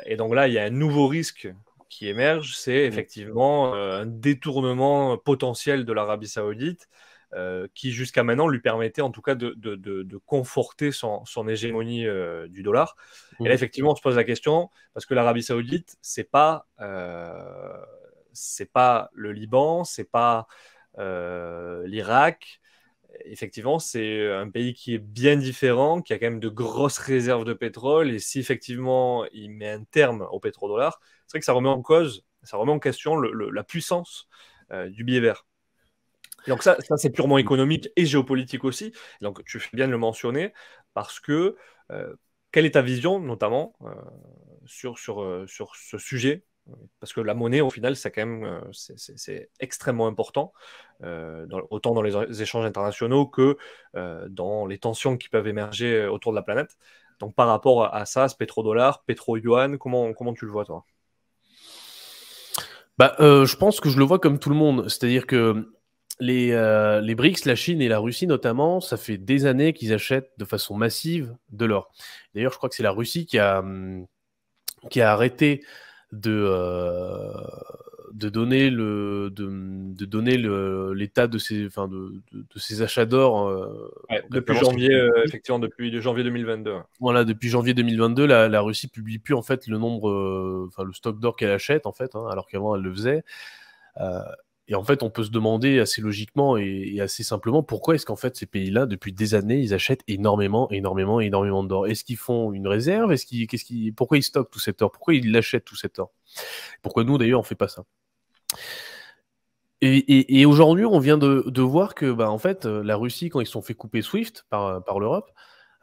[SPEAKER 1] Et donc là, il y a un nouveau risque qui émerge, c'est effectivement un détournement potentiel de l'Arabie Saoudite, qui jusqu'à maintenant lui permettait en tout cas de conforter son hégémonie du dollar. Et là, effectivement, on se pose la question, parce que l'Arabie Saoudite, c'est pas le Liban, c'est pas l'Irak. Effectivement, c'est un pays qui est bien différent, qui a quand même de grosses réserves de pétrole. Et si effectivement il met un terme au pétrodollar, c'est vrai que ça remet en cause, ça remet en question la puissance du billet vert. Et donc ça c'est purement économique et géopolitique aussi. Donc tu fais bien de le mentionner, parce que quelle est ta vision, notamment sur ce sujet Parce que la monnaie, au final, c'est quand même c'est extrêmement important, autant dans les échanges internationaux que dans les tensions qui peuvent émerger autour de la planète. Donc par rapport à ça, ce pétrodollar, pétro-yuan, comment tu le vois, toi?
[SPEAKER 2] Je pense que je le vois comme tout le monde. C'est-à-dire que les BRICS, la Chine et la Russie notamment, ça fait des années qu'ils achètent de façon massive de l'or. D'ailleurs, je crois que c'est la Russie qui a arrêté de, euh, de donner l'état de ses achats d'or.
[SPEAKER 1] Ouais, depuis
[SPEAKER 2] Notamment,
[SPEAKER 1] janvier, effectivement, depuis janvier 2022.
[SPEAKER 2] voilà, depuis janvier 2022, la Russie publie plus en fait le nombre, le stock d'or qu'elle achète en fait, hein, alors qu'avant elle le faisait. Euh, et en fait, on peut se demander assez logiquement et assez simplement pourquoi est-ce qu'en fait ces pays-là, depuis des années, ils achètent énormément, énormément, énormément d'or. Est-ce qu'ils font une réserve? Pourquoi ils stockent tout cet or? Pourquoi ils l'achètent tout cet or? Pourquoi nous d'ailleurs on fait pas ça? Et aujourd'hui, on vient de voir que, en fait, la Russie, quand ils se sont fait couper SWIFT par l'Europe,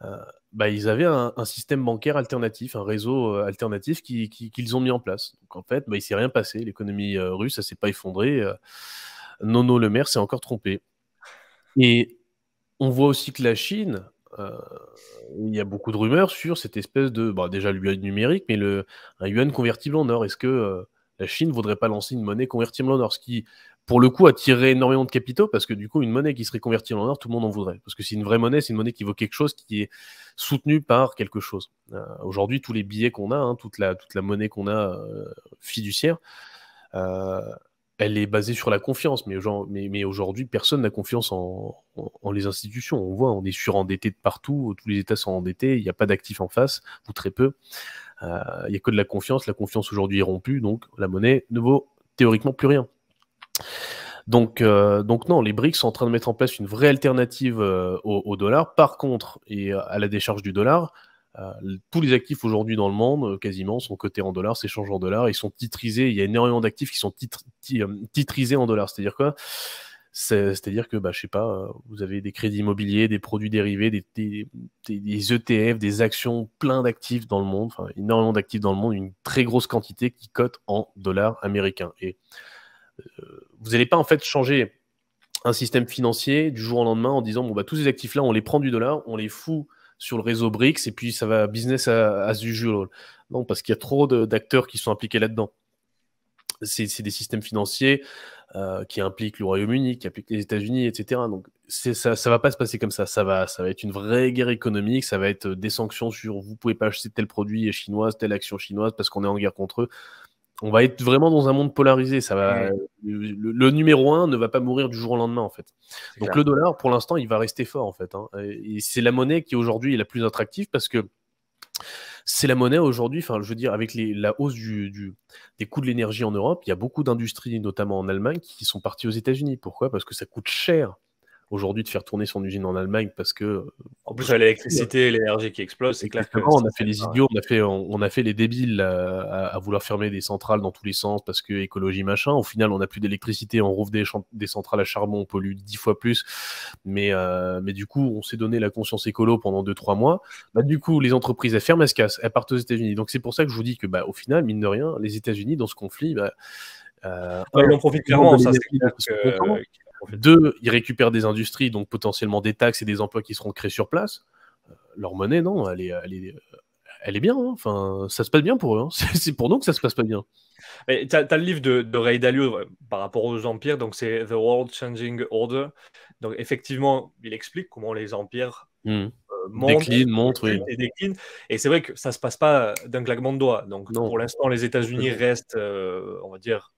[SPEAKER 2] euh, ils avaient un système bancaire alternatif, un réseau alternatif qu'ils ont mis en place. Donc en fait, il s'est rien passé. L'économie russe, ça s'est pas effondré. Nono Le Maire s'est encore trompé. Et on voit aussi que la Chine, euh, il y a beaucoup de rumeurs sur cette espèce de, déjà le yuan numérique, mais un yuan convertible en or. Est-ce que la Chine voudrait pas lancer une monnaie convertible en or, ce qui, pour le coup, attirerait énormément de capitaux, parce que du coup, une monnaie qui serait convertible en or, tout le monde en voudrait. Parce que c'est une vraie monnaie, c'est une monnaie qui vaut quelque chose, qui est soutenue par quelque chose. Aujourd'hui, tous les billets qu'on a, hein, toute la monnaie qu'on a fiduciaire, euh, elle est basée sur la confiance, mais aujourd'hui, personne n'a confiance en les institutions. On voit, on est surendetté de partout, tous les États sont endettés, il n'y a pas d'actifs en face, ou très peu. Il n'y a que de la confiance. La confiance aujourd'hui est rompue, donc la monnaie ne vaut théoriquement plus rien. Donc non, les BRICS sont en train de mettre en place une vraie alternative au dollar. Par contre, et à la décharge du dollar, tous les actifs aujourd'hui dans le monde, quasiment, sont cotés en dollars, s'échangent en dollars, ils sont titrisés. Il y a énormément d'actifs qui sont titrisés en dollars. C'est-à-dire quoi? C'est-à-dire que, je sais pas, vous avez des crédits immobiliers, des produits dérivés, des ETF, des actions, plein d'actifs dans le monde, enfin énormément d'actifs dans le monde, une très grosse quantité qui cotent en dollars américains. Et vous n'allez pas en fait changer un système financier du jour au lendemain en disant tous ces actifs-là, on les prend du dollar, on les fout sur le réseau BRICS et puis ça va business as usual. Non, parce qu'il y a trop d'acteurs qui sont impliqués là-dedans. C'est des systèmes financiers qui impliquent le Royaume-Uni, qui impliquent les États-Unis, etc. Donc ça va pas se passer comme ça. Ça va être une vraie guerre économique. Ça va être des sanctions sur vous pouvez pas acheter tel produit chinois, telle action chinoise parce qu'on est en guerre contre eux. On va être vraiment dans un monde polarisé. Le numéro 1 ne va pas mourir du jour au lendemain, en fait. Donc le dollar, pour l'instant, il va rester fort, en fait. Hein. Et c'est la monnaie qui aujourd'hui est la plus attractive parce que c'est la monnaie aujourd'hui, je veux dire, avec la hausse des coûts de l'énergie en Europe, il y a beaucoup d'industries, notamment en Allemagne, qui sont parties aux États-Unis. Pourquoi? Parce que ça coûte cher aujourd'hui de faire tourner son usine en Allemagne parce que
[SPEAKER 1] en plus, l'électricité et l'énergie qui explosent, c'est clair que
[SPEAKER 2] on a fait les idiots, on a fait les débiles à vouloir fermer des centrales dans tous les sens parce que écologie machin. Au final, on n'a plus d'électricité, on rouvre des centrales à charbon, on pollue 10 fois plus. Mais du coup, on s'est donné la conscience écolo pendant 2-3 mois. Du coup, les entreprises, elles ferment, elles se cassent, elles partent aux États-Unis. Donc c'est pour ça que je vous dis que au final, mine de rien, les États-Unis, dans ce conflit,
[SPEAKER 1] ils en profitent clairement, ça c'est clair que...
[SPEAKER 2] Deux, ils récupèrent des industries, donc potentiellement des taxes et des emplois qui seront créés sur place. Leur monnaie, non, elle est bien. Hein. Enfin, ça se passe bien pour eux. Hein. C'est pour nous que ça se passe pas bien.
[SPEAKER 1] Tu as le livre de Ray Dalio par rapport aux empires, donc c'est The World Changing Order. Donc effectivement, il explique comment les empires montent, et déclinent. Et c'est vrai que ça se passe pas d'un claquement de doigts. Donc pour l'instant, les États-Unis restent, on va dire,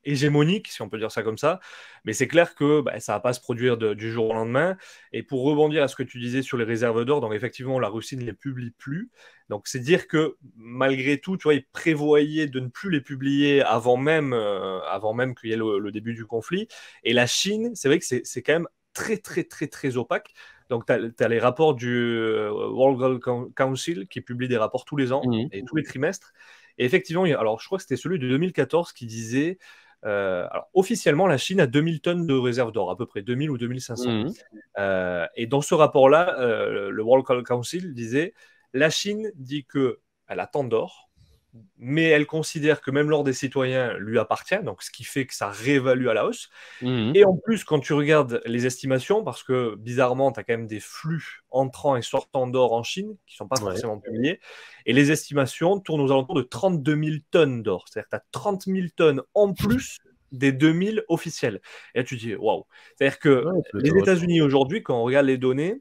[SPEAKER 1] hégémonique, si on peut dire ça comme ça. Mais c'est clair que ça va pas se produire du jour au lendemain. Et pour rebondir à ce que tu disais sur les réserves d'or, donc effectivement, la Russie ne les publie plus. Donc c'est dire que malgré tout, tu vois, ils prévoyaient de ne plus les publier avant même qu'il y ait le début du conflit. Et la Chine, c'est vrai que c'est quand même très, très, très, très opaque. Donc, tu as les rapports du World Gold Council qui publie des rapports tous les ans et tous les trimestres. Et effectivement, alors je crois que c'était celui de 2014 qui disait alors, officiellement, la Chine a 2000 tonnes de réserves d'or, à peu près 2000 ou 2500. Et dans ce rapport-là, le World Council disait la Chine dit qu'elle a tant d'or, mais elle considère que même l'or des citoyens lui appartient, donc ce qui fait que ça réévalue à la hausse.
[SPEAKER 2] Mhm.
[SPEAKER 1] Et en plus, quand tu regardes les estimations, parce que bizarrement, tu as quand même des flux entrants et sortants d'or en Chine qui ne sont pas
[SPEAKER 2] Ouais.
[SPEAKER 1] forcément publiés, et les estimations tournent aux alentours de 32 000 tonnes d'or. C'est-à-dire que tu as 30 000 tonnes en plus des 2000 officiels. Et là, tu te dis, waouh. C'est-à-dire que
[SPEAKER 2] Ouais, ça
[SPEAKER 1] les
[SPEAKER 2] m'étonnerait pas.
[SPEAKER 1] États-Unis aujourd'hui, quand on regarde les données,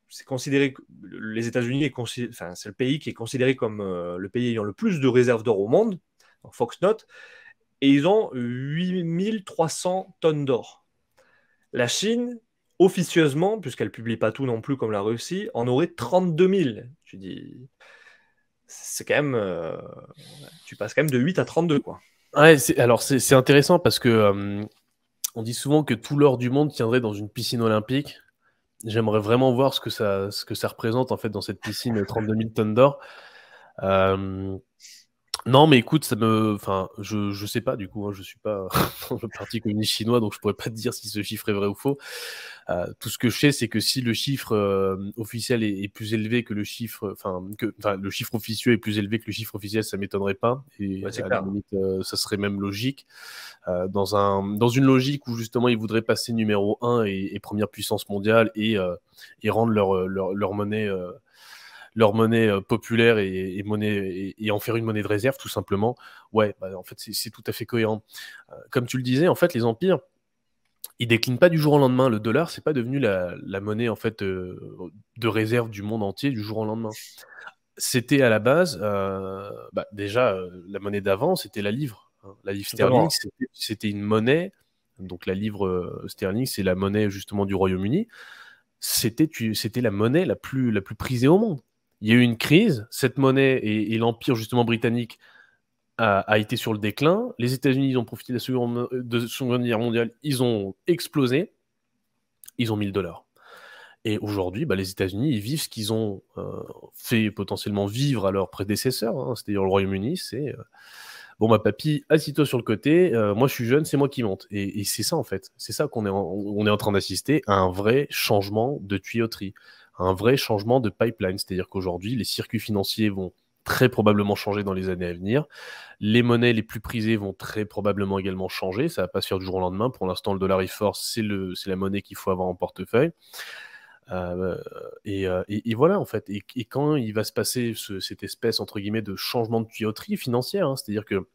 [SPEAKER 1] c'est considéré que les États-Unis enfin, c'est le pays qui est considéré comme le pays ayant le plus de réserves d'or au monde, Fox Note, et ils ont 8300 tonnes d'or. La Chine, officieusement, puisqu'elle ne publie pas tout non plus comme la Russie, en aurait 32 000. Tu dis, c'est quand même, tu passes quand même de 8 à 32, quoi.
[SPEAKER 2] Ouais, alors c'est intéressant parce que on dit souvent que tout l'or du monde tiendrait dans une piscine olympique. J'aimerais vraiment voir ce que ça représente en fait dans cette piscine 32 000 tonnes d'or. Euh, Non, mais écoute, enfin, je sais pas du coup, hein, je suis pas dans le parti communiste chinois, donc je pourrais pas te dire si ce chiffre est vrai ou faux. Tout ce que je sais, c'est que si le chiffre officiel est plus élevé que le chiffre, enfin, le chiffre officieux est plus élevé que le chiffre officiel, ça m'étonnerait pas. Et
[SPEAKER 1] Ouais, c'est
[SPEAKER 2] à la
[SPEAKER 1] clair.
[SPEAKER 2] limite, ça serait même logique. Dans une logique où justement ils voudraient passer numéro 1 et première puissance mondiale et rendre leur monnaie populaire et en faire une monnaie de réserve, tout simplement. Ouais, bah, en fait, c'est tout à fait cohérent. Comme tu le disais, en fait, les empires, ils déclinent pas du jour au lendemain. Le dollar, c'est pas devenu la monnaie en fait de réserve du monde entier du jour au lendemain. C'était à la base, déjà, la monnaie d'avant, c'était la livre, hein. La livre sterling,
[SPEAKER 1] Totalement.
[SPEAKER 2] c'était une monnaie. Donc la livre sterling, c'est la monnaie justement du Royaume-Uni. C'était la monnaie la plus prisée au monde. Il y a eu une crise, cette monnaie et l'empire justement britannique a été sur le déclin. Les États-Unis, ils ont profité de la Seconde Guerre mondiale, ils ont explosé, ils ont mis le dollar. Et aujourd'hui, bah, les États-Unis, ils vivent ce qu'ils ont fait potentiellement vivre à leurs prédécesseurs, hein, c'est-à-dire le Royaume-Uni, c'est bon, ma papy, assis-toi sur le côté, moi je suis jeune, c'est moi qui monte. Et c'est ça en fait, c'est ça on est en train d'assister à un vrai changement de tuyauterie, un vrai changement de pipeline, c'est-à-dire qu'aujourd'hui, les circuits financiers vont très probablement changer dans les années à venir. Les monnaies les plus prisées vont très probablement également changer. Ça va pas se faire du jour au lendemain. Pour l'instant, le dollar e-force, c'est la monnaie qu'il faut avoir en portefeuille. Et voilà en fait. Et quand il va se passer cette espèce entre guillemets de changement de tuyauterie financière, hein, c'est-à-dire que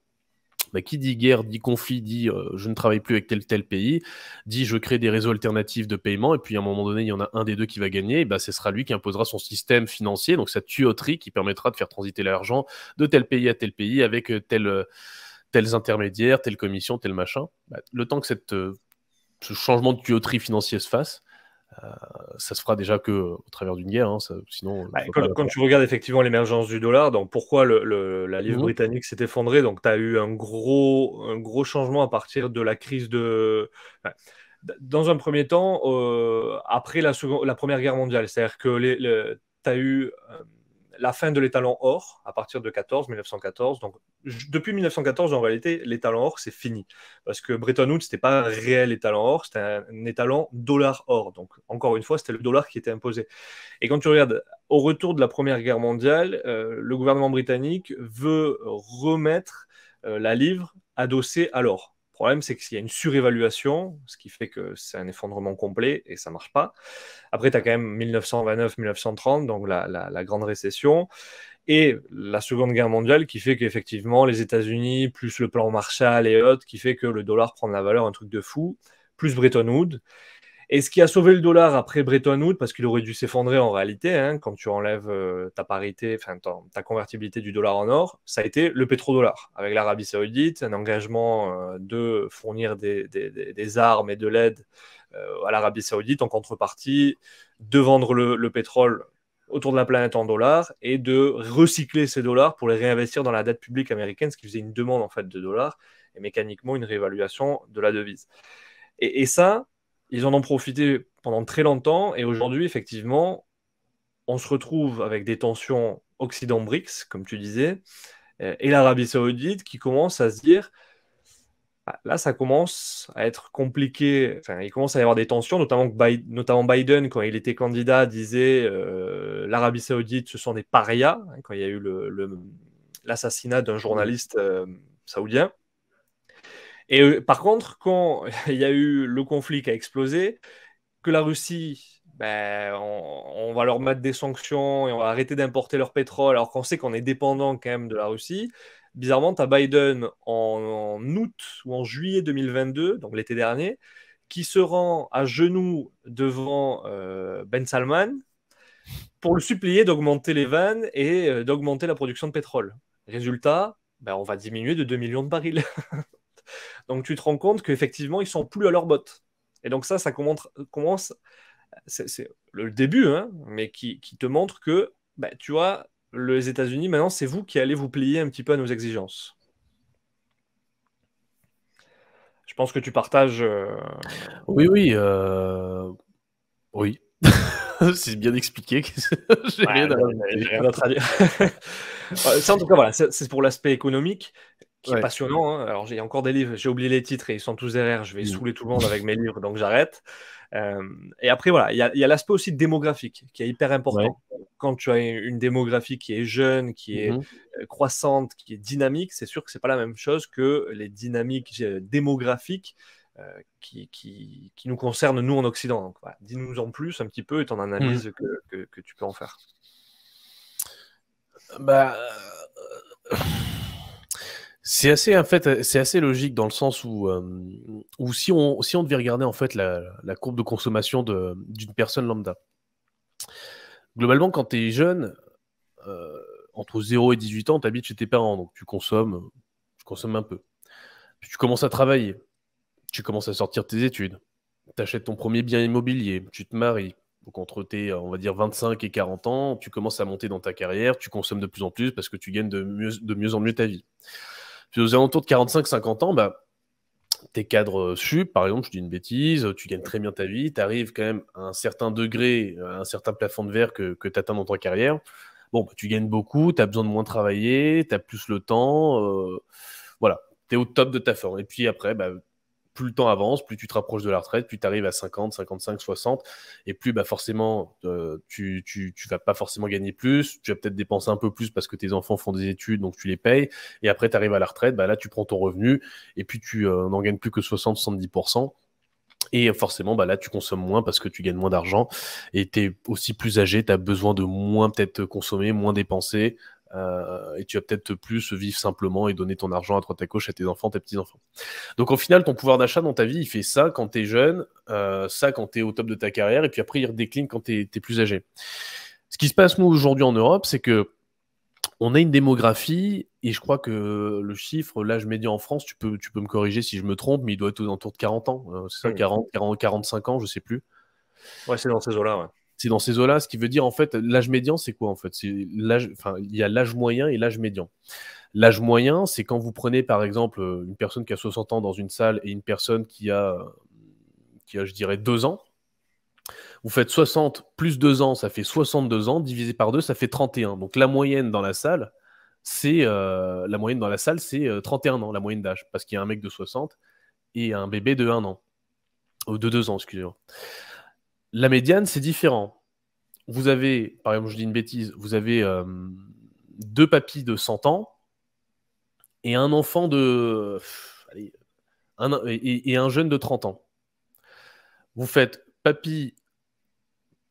[SPEAKER 2] bah, qui dit guerre, dit conflit, dit je ne travaille plus avec tel pays, dit je crée des réseaux alternatifs de paiement, et puis à un moment donné, il y en a un des deux qui va gagner, et bah, ce sera lui qui imposera son système financier, donc sa tuyauterie qui permettra de faire transiter l'argent de tel pays à tel pays avec tels intermédiaires, telle commission, tel machin. Bah, le temps que ce changement de tuyauterie financier se fasse, ça se fera déjà que au travers d'une guerre, hein, sinon je vois pas
[SPEAKER 1] Quand
[SPEAKER 2] l'intérêt.
[SPEAKER 1] tu regardes effectivement l'émergence du dollar, donc pourquoi la livre
[SPEAKER 2] Mhm.
[SPEAKER 1] britannique s'est effondrée, donc tu as eu un gros changement à partir de la crise de... Enfin, dans un premier temps, après la Première Guerre mondiale, c'est-à-dire que tu as eu la fin de l'étalon or à partir de 1914. Donc, depuis 1914, en réalité, l'étalon or, c'est fini. Parce que Bretton Woods, c'était pas un réel étalon or, c'était un étalon dollar or. Donc, encore une fois, c'était le dollar qui était imposé. Et quand tu regardes au retour de la Première Guerre mondiale, le gouvernement britannique veut remettre la livre adossée à l'or. Le problème, c'est qu'il y a une surévaluation, ce qui fait que c'est un effondrement complet et ça ne marche pas. Après, tu as quand même 1929-1930, donc la grande récession, et la Seconde Guerre mondiale qui fait qu'effectivement, les États-Unis, plus le plan Marshall et autres, qui fait que le dollar prend de la valeur, un truc de fou, plus Bretton Woods. Et ce qui a sauvé le dollar après Bretton Woods, parce qu'il aurait dû s'effondrer en réalité, hein, quand tu enlèves ta parité, enfin ta convertibilité du dollar en or, ça a été le pétrodollar, avec l'Arabie Saoudite, un engagement de fournir des armes et de l'aide à l'Arabie Saoudite en contrepartie de vendre le pétrole autour de la planète en dollars et de recycler ces dollars pour les réinvestir dans la dette publique américaine, ce qui faisait une demande en fait de dollars et mécaniquement une réévaluation de la devise. Et ça, ils en ont profité pendant très longtemps et aujourd'hui, effectivement, on se retrouve avec des tensions Occident-BRICS, comme tu disais, et l'Arabie Saoudite qui commence à se dire ah, là, ça commence à être compliqué. Enfin, il commence à y avoir des tensions, notamment Biden, quand il était candidat, disait l'Arabie Saoudite, ce sont des parias, hein, quand il y a eu l'assassinat d'un journaliste saoudien. Et par contre, quand il y a eu le conflit qui a explosé, que la Russie, ben, on va leur mettre des sanctions et on va arrêter d'importer leur pétrole, alors qu'on sait qu'on est dépendant quand même de la Russie. Bizarrement, tu as Biden en août ou en juillet 2022, donc l'été dernier, qui se rend à genoux devant Ben Salman pour le supplier d'augmenter les vannes et d'augmenter la production de pétrole. Résultat, ben, on va diminuer de 2 millions de barils. Donc tu te rends compte qu'effectivement, ils sont plus à leur botte. Et donc ça commence c'est le début, hein, mais qui te montre que, bah, tu vois, les États-Unis, maintenant, c'est vous qui allez vous plier un petit peu à nos exigences. Je pense que tu partages.
[SPEAKER 2] Oui, oui. Oui. C'est bien expliqué. J'ai
[SPEAKER 1] Ouais,
[SPEAKER 2] rien à
[SPEAKER 1] j'ai
[SPEAKER 2] rajouter.
[SPEAKER 1] rien d'autre à dire. Ça, en tout cas, voilà, c'est pour l'aspect économique qui est
[SPEAKER 2] Ouais.
[SPEAKER 1] passionnant, hein. Alors, j'ai encore des livres, j'ai oublié les titres et ils sont tous derrière. Je vais saouler tout le monde avec mes livres, donc j'arrête. Et après, voilà, il y a l'aspect aussi démographique qui est hyper
[SPEAKER 2] Ouais.
[SPEAKER 1] important. Quand tu as une démographie qui est jeune, qui est
[SPEAKER 2] Mhm.
[SPEAKER 1] croissante, qui est dynamique, c'est sûr que c'est pas la même chose que les dynamiques démographiques qui nous concernent, nous, en Occident. Donc, voilà, dis-nous en plus un petit peu et ton analyse que tu peux en faire.
[SPEAKER 2] Bah, c'est assez, en fait, c'est assez logique dans le sens où si on devait regarder en fait la courbe de consommation d'une personne lambda, globalement, quand tu es jeune, euh, entre 0 et 18 ans, tu habites chez tes parents, donc tu consommes un peu. Puis tu commences à travailler, tu commences à sortir tes études, tu achètes ton premier bien immobilier, tu te maries. Donc entre tes, on va dire, 25 et 40 ans, tu commences à monter dans ta carrière, tu consommes de plus en plus parce que tu gagnes de mieux en mieux ta vie. Puis aux alentours de 45-50 ans, bah, t'es cadre sup, par exemple, je dis une bêtise, tu gagnes très bien ta vie, tu arrives quand même à un certain degré, à un certain plafond de verre que tu atteins dans ta carrière. Bon, bah, tu gagnes beaucoup, tu as besoin de moins travailler, tu as plus le temps, voilà, tu es au top de ta forme. Et puis après, bah, plus le temps avance, plus tu te rapproches de la retraite, plus tu arrives à 50, 55, 60, et plus bah, forcément, tu vas pas forcément gagner plus, tu vas peut-être dépenser un peu plus parce que tes enfants font des études, donc tu les payes, et après tu arrives à la retraite, bah, là tu prends ton revenu, et puis tu n'en gagnes plus que 60-70%, et forcément, bah là, tu consommes moins parce que tu gagnes moins d'argent et tu es aussi plus âgé, tu as besoin de moins peut-être consommer, moins dépenser et tu vas peut-être plus vivre simplement et donner ton argent à droite à gauche à tes enfants, tes petits-enfants. Donc au final, ton pouvoir d'achat dans ta vie, il fait ça quand tu es jeune, ça quand tu es au top de ta carrière et puis après, il redécline quand tu es plus âgé. Ce qui se passe, nous, aujourd'hui en Europe, c'est que on a une démographie, et je crois que le chiffre, l'âge médian en France, tu peux me corriger si je me trompe, mais il doit être autour de 40 ans. C'est ça, 40, 45 ans, je sais plus.
[SPEAKER 1] Ouais, c'est dans ces eaux-là. Ouais.
[SPEAKER 2] C'est dans ces eaux-là, ce qui veut dire, en fait, l'âge médian, c'est quoi, en fait? C'est l'âge, enfin, il y a l'âge moyen et l'âge médian. L'âge moyen, c'est quand vous prenez, par exemple, une personne qui a 60 ans dans une salle et une personne qui a je dirais, 2 ans. Vous faites 60 plus 2 ans, ça fait 62 ans, divisé par 2, ça fait 31. Donc la moyenne dans la salle, c'est 31 ans, la moyenne d'âge, parce qu'il y a un mec de 60 et un bébé de 1 an, ou de 2 ans, excusez-moi. La médiane, c'est différent. Vous avez, par exemple, je dis une bêtise, vous avez 2 papis de 100 ans et un enfant de... allez, et un jeune de 30 ans. Vous faites papy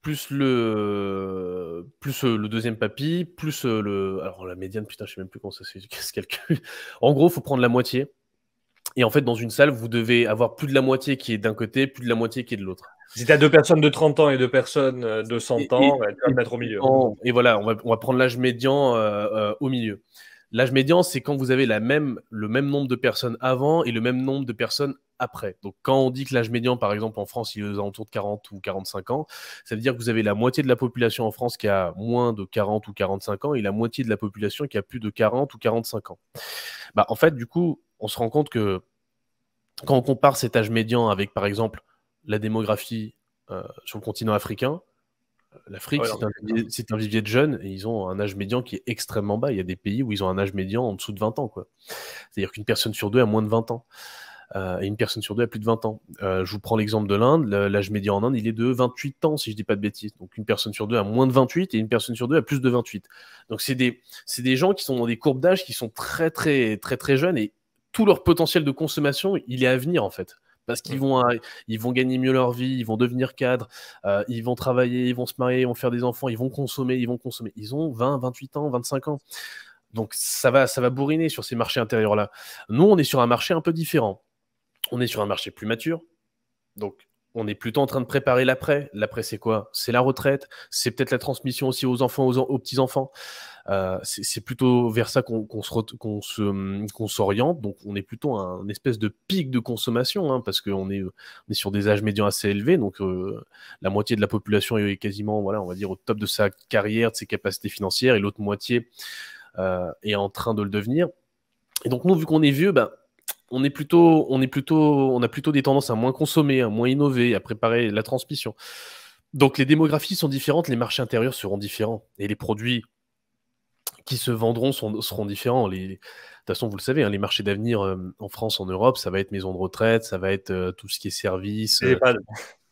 [SPEAKER 2] plus le deuxième papy, plus le... Alors la médiane, putain, je sais même plus comment ça se calcule. En gros, il faut prendre la moitié. Et en fait, dans une salle, vous devez avoir plus de la moitié qui est d'un côté, plus de la moitié qui est de l'autre.
[SPEAKER 1] Si tu as 2 personnes de 30 ans et 2 personnes de 100 ans, tu vas te mettre au milieu.
[SPEAKER 2] Et voilà, on va prendre l'âge médian au milieu. L'âge médian, c'est quand vous avez le même nombre de personnes avant et le même nombre de personnes après. Donc, quand on dit que l'âge médian, par exemple, en France, il est aux alentours de 40 ou 45 ans, ça veut dire que vous avez la moitié de la population en France qui a moins de 40 ou 45 ans et la moitié de la population qui a plus de 40 ou 45 ans. Bah, en fait, du coup, on se rend compte que quand on compare cet âge médian avec, par exemple, la démographie sur le continent africain, l'Afrique, c'est un vivier de jeunes et ils ont un âge médian qui est extrêmement bas. Il y a des pays où ils ont un âge médian en dessous de 20 ans, quoi. C'est-à-dire qu'une personne sur deux a moins de 20 ans. et une personne sur deux a plus de 20 ans. Je vous prends l'exemple de l'Inde. L'âge médian en Inde, il est de 28 ans, si je dis pas de bêtises. Donc une personne sur deux a moins de 28 et une personne sur deux a plus de 28. Donc c'est des gens qui sont dans des courbes d'âge qui sont très, très, très, très jeunes et tout leur potentiel de consommation, il est à venir en fait. Parce qu'ils vont gagner mieux leur vie, ils vont devenir cadres, ils vont travailler, ils vont se marier, ils vont faire des enfants, ils vont consommer. Ils ont 20, 28 ans, 25 ans. Donc ça va bourriner sur ces marchés intérieurs-là. Nous, on est sur un marché un peu différent. On est sur un marché plus mature. Donc on est plutôt en train de préparer l'après. L'après, c'est quoi? C'est la retraite, c'est peut-être la transmission aussi aux enfants, aux petits-enfants. C'est plutôt vers ça qu'on s'oriente. Donc on est plutôt un espèce de pic de consommation, hein, parce qu'on est sur des âges médians assez élevés. Donc la moitié de la population est quasiment, voilà, on va dire, au top de sa carrière, de ses capacités financières, et l'autre moitié est en train de le devenir. Et donc nous, vu qu'on est vieux, on a plutôt des tendances à moins consommer, à moins innover, à préparer la transmission. Donc les démographies sont différentes, les marchés intérieurs seront différents, et les produits qui se vendront seront différents. De toute façon, vous le savez, hein, les marchés d'avenir en France, en Europe, ça va être maison de retraite, ça va être tout ce qui est services,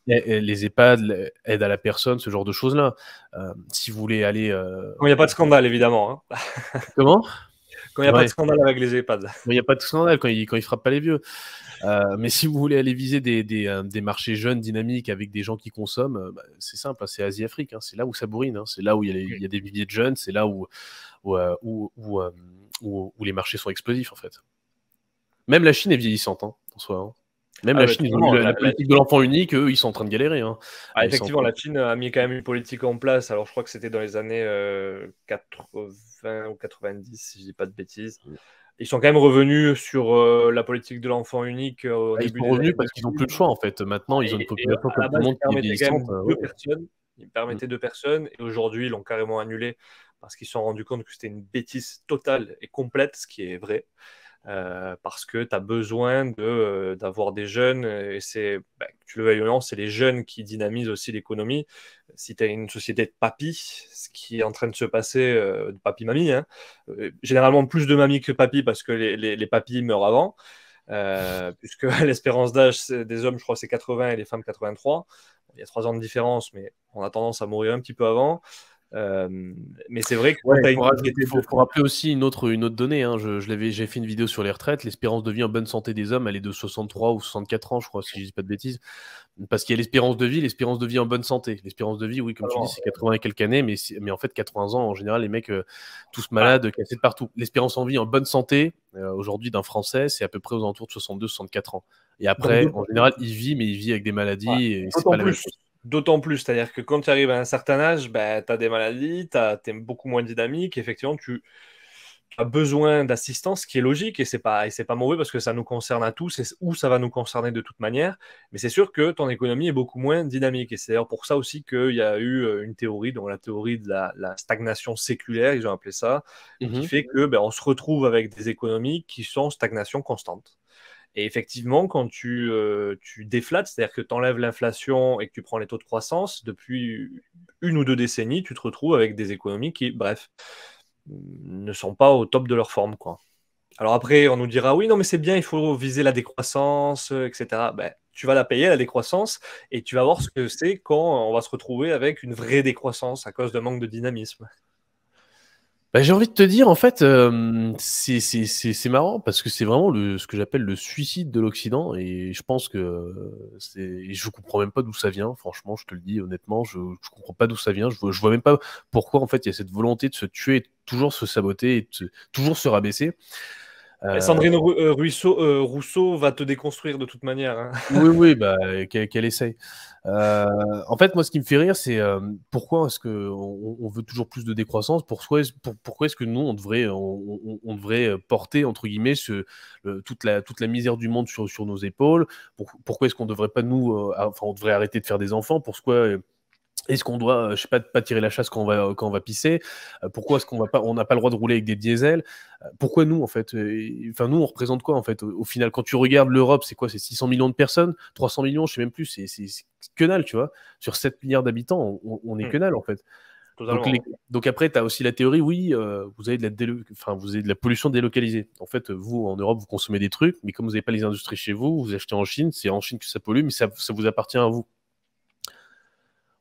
[SPEAKER 2] les EHPAD, aide à la personne, ce genre de choses-là. Si vous voulez aller...
[SPEAKER 1] Il n'y a pas de scandale, évidemment. Hein.
[SPEAKER 2] Comment?
[SPEAKER 1] Quand il n'y a pas de scandale avec les EHPAD.
[SPEAKER 2] Il n'y a pas de scandale quand ils frappent pas les vieux. Mais si vous voulez aller viser des marchés jeunes, dynamiques, avec des gens qui consomment, c'est simple, hein, c'est Asie-Afrique. Hein, c'est là où ça bourrine. Hein, c'est là où il y a des viviers de jeunes. C'est là où les marchés sont explosifs, en fait. Même la Chine est vieillissante, hein, en soi. Hein. Même la Chine, ils ont eu la politique de l'enfant unique, eux, ils sont en train de galérer. Hein.
[SPEAKER 1] Effectivement, la Chine a mis quand même une politique en place. Alors, je crois que c'était dans les années 80 ou 90, si je dis pas de bêtises. Ils sont quand même revenus sur la politique de l'enfant unique au début.
[SPEAKER 2] Ils sont revenus parce qu'ils n'ont plus le choix, en fait. Maintenant, ils ont une population comme tout le monde qui est vieillissante.
[SPEAKER 1] Ils permettaient 2 personnes, et aujourd'hui, ils l'ont carrément annulé parce qu'ils se sont rendus compte que c'était une bêtise totale et complète, ce qui est vrai. Parce que tu as besoin d'avoir des jeunes, et c'est, tu le veuilles ou non, c'est les jeunes qui dynamisent aussi l'économie. Si tu as une société de papy, ce qui est en train de se passer, de papy-mamie, hein, généralement plus de mamie que papy, parce que les papys meurent avant, puisque l'espérance d'âge des hommes, je crois, c'est 80 et les femmes 83. Il y a 3 ans de différence, mais on a tendance à mourir un petit peu avant. Mais c'est vrai que
[SPEAKER 2] il faut rappeler aussi une autre donnée. Hein. J'ai fait une vidéo sur les retraites. L'espérance de vie en bonne santé des hommes, elle est de 63 ou 64 ans, je crois, si je dis pas de bêtises. Parce qu'il y a l'espérance de vie en bonne santé. L'espérance de vie, oui, comme tu dis, c'est 80 et quelques années, mais en fait, 80 ans, en général, les mecs tous malades, cassés de partout. L'espérance en vie en bonne santé, aujourd'hui, d'un Français, c'est à peu près aux alentours de 62-64 ans. Et après, en général, il vit avec des maladies. Et c'est pas la même chose.
[SPEAKER 1] D'autant plus, c'est-à-dire que quand tu arrives à un certain âge, tu as des maladies, tu es beaucoup moins dynamique, effectivement, tu as besoin d'assistance, ce qui est logique, et c'est pas mauvais parce que ça nous concerne à tous, ou ça va nous concerner de toute manière, mais c'est sûr que ton économie est beaucoup moins dynamique, et c'est d'ailleurs pour ça aussi qu'il y a eu une théorie, donc la théorie de la stagnation séculaire, ils ont appelé ça, qui fait que on se retrouve avec des économies qui sont en stagnation constante. Et effectivement, quand tu déflates, c'est-à-dire que tu enlèves l'inflation et que tu prends les taux de croissance, depuis 1 ou 2 décennies, tu te retrouves avec des économies qui, bref, ne sont pas au top de leur forme, quoi. Alors après, on nous dira, oui, non, mais c'est bien, il faut viser la décroissance, etc. Tu vas la payer, la décroissance, et tu vas voir ce que c'est quand on va se retrouver avec une vraie décroissance à cause d'un manque de dynamisme.
[SPEAKER 2] J'ai envie de te dire, en fait, c'est marrant parce que c'est vraiment ce que j'appelle le suicide de l'Occident, et je pense que je comprends même pas d'où ça vient. Franchement, je te le dis honnêtement, je comprends pas d'où ça vient. Je vois même pas pourquoi en fait il y a cette volonté de se tuer, de toujours se saboter et de toujours se rabaisser.
[SPEAKER 1] Sandrine Rousseau va te déconstruire de toute manière. Hein.
[SPEAKER 2] Oui, qu'elle essaye. En fait, moi, ce qui me fait rire, c'est pourquoi est-ce qu'on veut toujours plus de décroissance? Pourquoi est-ce que nous, on devrait porter, entre guillemets, toute la misère du monde sur nos épaules? Pourquoi est-ce qu'on devrait pas, on devrait arrêter de faire des enfants? Pourquoi est-ce qu'on doit, je sais pas tirer la chasse quand on va pisser? Pourquoi est-ce on n'a pas le droit de rouler avec des diesels? Pourquoi nous, en fait? Enfin, nous, on représente quoi, en fait? Au final, quand tu regardes l'Europe, c'est quoi? C'est 600 millions de personnes? 300 millions, je sais même plus. C'est que dalle, tu vois? Sur 7 milliards d'habitants, on est que dalle, en fait.
[SPEAKER 1] totalement.
[SPEAKER 2] Donc après, tu as aussi la théorie, oui, vous avez vous avez de la pollution délocalisée. En fait, vous, en Europe, vous consommez des trucs, mais comme vous n'avez pas les industries chez vous, vous achetez en Chine, c'est en Chine que ça pollue, mais ça vous appartient à vous.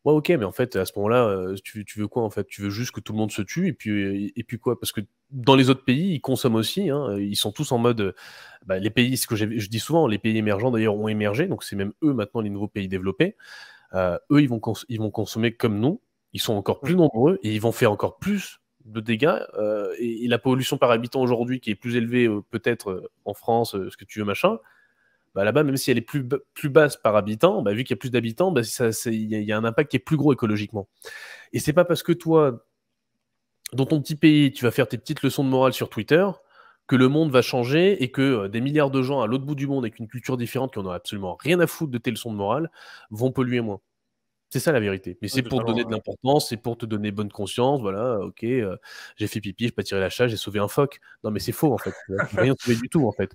[SPEAKER 2] Ouais, ok, mais en fait, à ce moment-là, tu veux quoi en fait? Tu veux juste que tout le monde se tue et puis quoi? Parce que dans les autres pays, ils consomment aussi, hein, ils sont tous en mode. Les pays, je dis souvent, les pays émergents d'ailleurs ont émergé, donc c'est même eux maintenant les nouveaux pays développés. Eux, ils vont consommer comme nous, ils sont encore plus nombreux et ils vont faire encore plus de dégâts. Et la pollution par habitant aujourd'hui, qui est plus élevée peut-être en France, ce que tu veux, machin. Là-bas, même si elle est plus basse par habitant, vu qu'il y a plus d'habitants, il y a un impact qui est plus gros écologiquement. Et c'est pas parce que toi, dans ton petit pays, tu vas faire tes petites leçons de morale sur Twitter, que le monde va changer et que des milliards de gens à l'autre bout du monde avec une culture différente qui n'en ont absolument rien à foutre de tes leçons de morale vont polluer moins. C'est ça la vérité. Mais c'est pour te donner de l'importance, c'est pour te donner bonne conscience. Voilà, ok, j'ai fait pipi, j'ai pas tiré la chasse, j'ai sauvé un phoque. Non, mais c'est faux en fait. Tu n'as rien sauvé du tout en fait.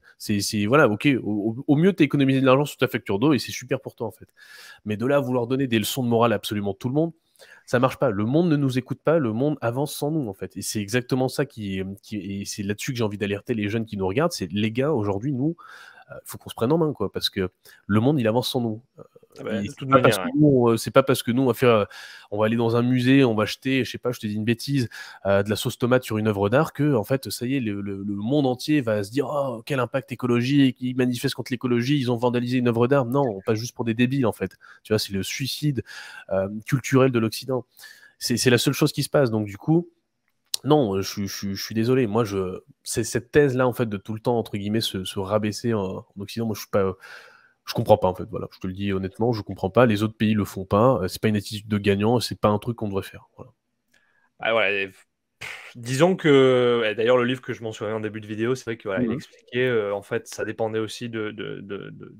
[SPEAKER 2] Voilà, ok. Au mieux, tu as économisé de l'argent sur ta facture d'eau et c'est super pour toi en fait. Mais de là à vouloir donner des leçons de morale à absolument tout le monde, ça marche pas. Le monde ne nous écoute pas, le monde avance sans nous en fait. Et c'est exactement ça et c'est là-dessus que j'ai envie d'alerter les jeunes qui nous regardent. C'est les gars, aujourd'hui, nous, faut qu'on se prenne en main quoi, parce que le monde il avance sans nous. C'est pas parce que nous on va aller dans un musée, on va acheter, je sais pas, je te dis une bêtise, de la sauce tomate sur une œuvre d'art que en fait ça y est, le monde entier va se dire oh quel impact écologique, ils manifestent contre l'écologie, ils ont vandalisé une œuvre d'art. Non, on passe juste pour des débiles en fait. Tu vois, c'est le suicide culturel de l'Occident. C'est la seule chose qui se passe. Donc du coup, non, je suis désolé. Moi, c'est cette thèse-là, en fait, de tout le temps, entre guillemets, se rabaisser en Occident. Moi, je comprends pas, en fait. Voilà, je te le dis honnêtement, je comprends pas. Les autres pays le font pas. C'est pas une attitude de gagnant. C'est pas un truc qu'on devrait faire. Voilà.
[SPEAKER 1] Disons que, et d'ailleurs, le livre que je mentionnais en début de vidéo, c'est vrai que il expliquait, en fait, ça dépendait aussi de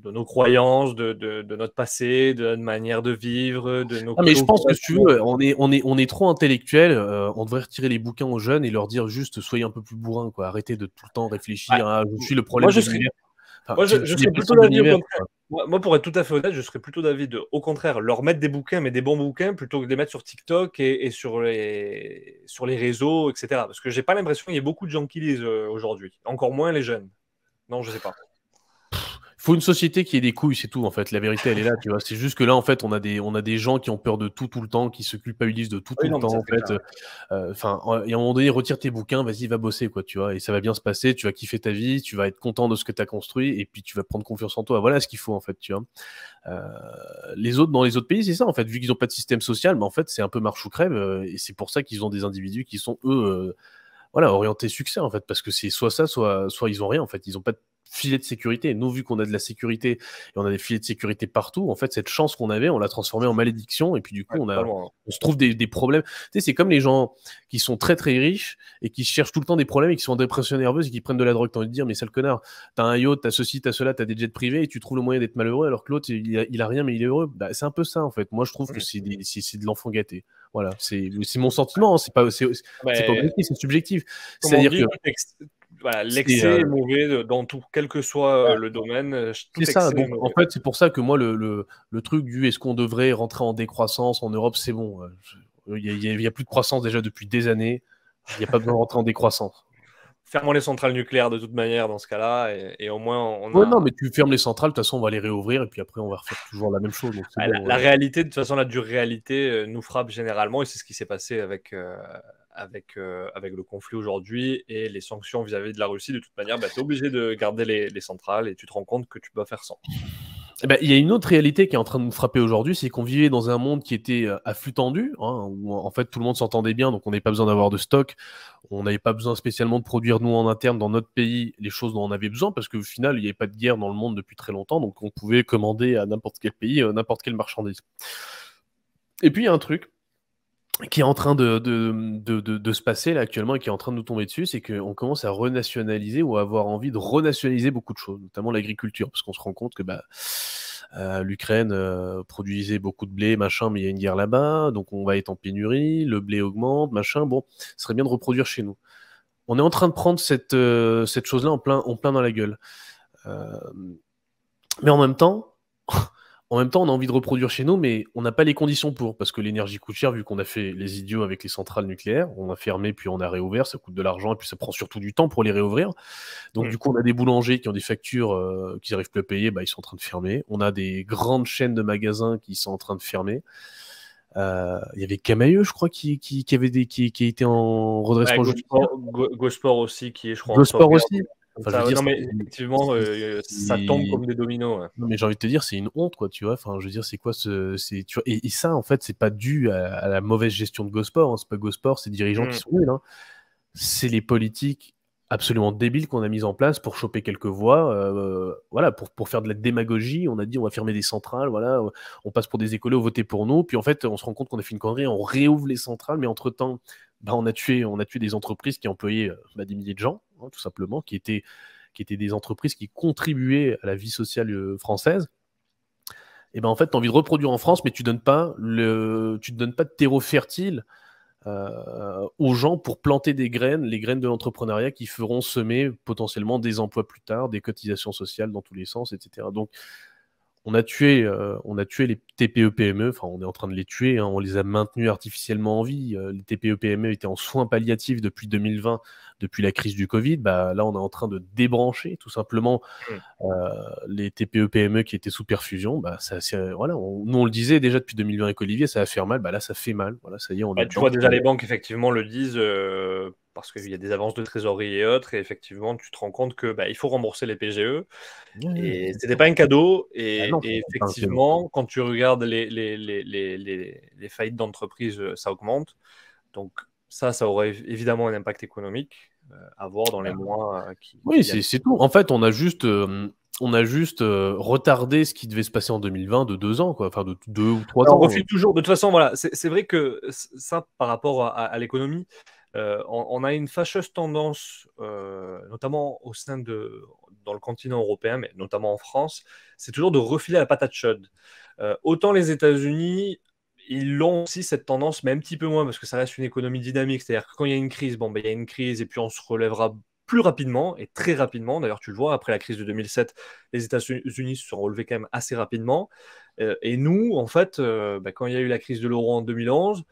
[SPEAKER 1] nos croyances, de notre passé, de notre manière de vivre, de nos.
[SPEAKER 2] Mais je pense que si tu veux, on est trop intellectuel. On devrait retirer les bouquins aux jeunes et leur dire juste soyez un peu plus bourrin, quoi. Arrêtez de tout le temps réfléchir à je suis le problème de l'univers.
[SPEAKER 1] Moi, je serais plutôt d'avis au contraire. Moi, pour être tout à fait honnête, je serais plutôt d'avis au contraire, leur mettre des bouquins, mais des bons bouquins, plutôt que de les mettre sur TikTok et sur les réseaux, etc. Parce que j'ai pas l'impression qu'il y ait beaucoup de gens qui lisent aujourd'hui. Encore moins les jeunes. Non, je sais pas.
[SPEAKER 2] Il faut une société qui ait des couilles, c'est tout en fait. La vérité, elle est là, tu vois. C'est juste que là, en fait, on a des gens qui ont peur de tout le temps, qui se culpabilisent de tout le temps, en fait. Et à un moment donné, retire tes bouquins, vas-y, va bosser, quoi, tu vois. Et ça va bien se passer, tu vas kiffer ta vie, tu vas être content de ce que tu as construit, et puis tu vas prendre confiance en toi. Voilà ce qu'il faut, en fait, tu vois. Dans les autres pays, c'est ça, en fait. Vu qu'ils n'ont pas de système social, mais en fait, c'est un peu marche ou crève, et c'est pour ça qu'ils ont des individus qui sont, eux, orientés succès, en fait. Parce que c'est soit ça, soit ils ont rien, en fait. Ils n'ont pas de filet de sécurité. Nous, vu qu'on a de la sécurité et on a des filets de sécurité partout, en fait, cette chance qu'on avait, on l'a transformée en malédiction. Et puis, du coup, on se trouve des problèmes. Tu sais, c'est comme les gens qui sont très, très riches et qui cherchent tout le temps des problèmes et qui sont en dépression nerveuse et qui prennent de la drogue. T'as envie de dire, mais sale connard, t'as un yacht, t'as ceci, t'as cela, t'as des jets privés et tu trouves le moyen d'être malheureux alors que l'autre, il a rien, mais il est heureux. C'est un peu ça, en fait. Moi, je trouve que c'est de l'enfant gâté. Voilà, c'est mon sentiment. C'est pas objectif, c'est subjectif. C'est-à-dire que
[SPEAKER 1] l'excès est mauvais dans tout, quel que soit le domaine.
[SPEAKER 2] C'est ça. Donc, en fait, c'est pour ça que moi, le truc du est-ce qu'on devrait rentrer en décroissance en Europe, c'est bon. Il y a plus de croissance déjà depuis des années. Il n'y a pas besoin de rentrer en décroissance.
[SPEAKER 1] Fermons les centrales nucléaires de toute manière dans ce cas-là, et au moins on
[SPEAKER 2] a. Non, mais tu fermes les centrales, de toute façon, on va les réouvrir et puis après, on va refaire toujours la même chose. Donc
[SPEAKER 1] la réalité, de toute façon, la dure réalité nous frappe généralement, et c'est ce qui s'est passé avec le conflit aujourd'hui et les sanctions vis-à-vis de la Russie. De toute manière, tu es obligé de garder les centrales et tu te rends compte que tu dois faire sans.
[SPEAKER 2] Il y a une autre réalité qui est en train de nous frapper aujourd'hui, c'est qu'on vivait dans un monde qui était à flux tendu, où en fait tout le monde s'entendait bien, donc on n'avait pas besoin d'avoir de stock, on n'avait pas besoin spécialement de produire nous en interne dans notre pays les choses dont on avait besoin, parce qu'au final il n'y avait pas de guerre dans le monde depuis très longtemps, donc on pouvait commander à n'importe quel pays n'importe quelle marchandise. Et puis il y a un truc qui est en train de se passer là actuellement et qui est en train de nous tomber dessus, c'est qu'on commence à renationaliser ou à avoir envie de renationaliser beaucoup de choses, notamment l'agriculture, parce qu'on se rend compte que l'Ukraine produisait beaucoup de blé, machin, mais il y a une guerre là-bas, donc on va être en pénurie, le blé augmente, machin, bon, ce serait bien de reproduire chez nous. On est en train de prendre cette chose-là en plein dans la gueule. Mais en même temps, en même temps, on a envie de reproduire chez nous, mais on n'a pas les conditions pour, parce que l'énergie coûte cher, vu qu'on a fait les idiots avec les centrales nucléaires. On a fermé, puis on a réouvert, ça coûte de l'argent, et puis ça prend surtout du temps pour les réouvrir. Donc du coup, on a des boulangers qui ont des factures qu'ils n'arrivent plus à payer, ils sont en train de fermer. On a des grandes chaînes de magasins qui sont en train de fermer. Il y avait Camailleux, je crois, qui était en redressement judiciaire.
[SPEAKER 1] Gosport aussi, qui est, je crois, en
[SPEAKER 2] Gosport
[SPEAKER 1] sauvegarde.
[SPEAKER 2] aussi. Enfin, je veux
[SPEAKER 1] Ça,
[SPEAKER 2] dire,
[SPEAKER 1] non, mais effectivement, ça tombe comme des dominos. Ouais.
[SPEAKER 2] Non, mais j'ai envie de te dire, c'est une honte, quoi, tu vois. Enfin, je veux dire, c'est quoi tu vois, et ça, en fait, c'est pas dû à la mauvaise gestion de Gosport. Hein. C'est pas Gosport, c'est les dirigeants qui sont nuls. Hein. C'est les politiques absolument débiles qu'on a mises en place pour choper quelques voix, voilà, pour faire de la démagogie. On a dit, on va fermer des centrales, voilà, on passe pour des écolos, votez pour nous. Puis en fait, on se rend compte qu'on a fait une connerie, on réouvre les centrales, mais entre-temps, on a tué des entreprises qui employaient des milliers de gens, hein, tout simplement, qui étaient des entreprises qui contribuaient à la vie sociale française. Et en fait, tu as envie de reproduire en France, mais tu ne donnes pas de terreau fertile aux gens pour planter des graines, les graines de l'entrepreneuriat qui feront semer potentiellement des emplois plus tard, des cotisations sociales dans tous les sens, etc. Donc, on a tué les TPE-PME, enfin on est en train de les tuer, hein, on les a maintenus artificiellement en vie. Les TPE-PME étaient en soins palliatifs depuis 2020, depuis la crise du Covid. Là, on est en train de débrancher tout simplement les TPE-PME qui étaient sous perfusion. Voilà, nous on le disait déjà depuis 2020 avec Olivier, ça va faire mal. Là, ça fait mal. Voilà, ça y est, on est
[SPEAKER 1] tu vois déjà les banques effectivement le disent parce qu'il y a des avances de trésorerie et autres, et effectivement tu te rends compte que il faut rembourser les PGE. Et c'était pas un cadeau. Et effectivement, quand tu regardes les faillites d'entreprises, ça augmente. Donc ça aurait évidemment un impact économique à voir dans les mois qui
[SPEAKER 2] Oui,
[SPEAKER 1] viennent.
[SPEAKER 2] c'est tout. En fait, on a juste retardé ce qui devait se passer en 2020 de 2 ans, quoi. Enfin de 2 ou 3 ans.
[SPEAKER 1] On refile toujours. De toute façon, voilà, c'est vrai que ça, par rapport à l'économie, on a une fâcheuse tendance, notamment dans le continent européen, mais notamment en France, c'est toujours de refiler la patate chaude. Autant les États-Unis, ils l'ont aussi cette tendance, mais un petit peu moins, parce que ça reste une économie dynamique. C'est-à-dire que quand il y a une crise, il y a une crise, et puis on se relèvera plus rapidement, et très rapidement. D'ailleurs, tu le vois, après la crise de 2007, les États-Unis se sont relevés quand même assez rapidement. Et nous, en fait, quand il y a eu la crise de l'euro en 2011,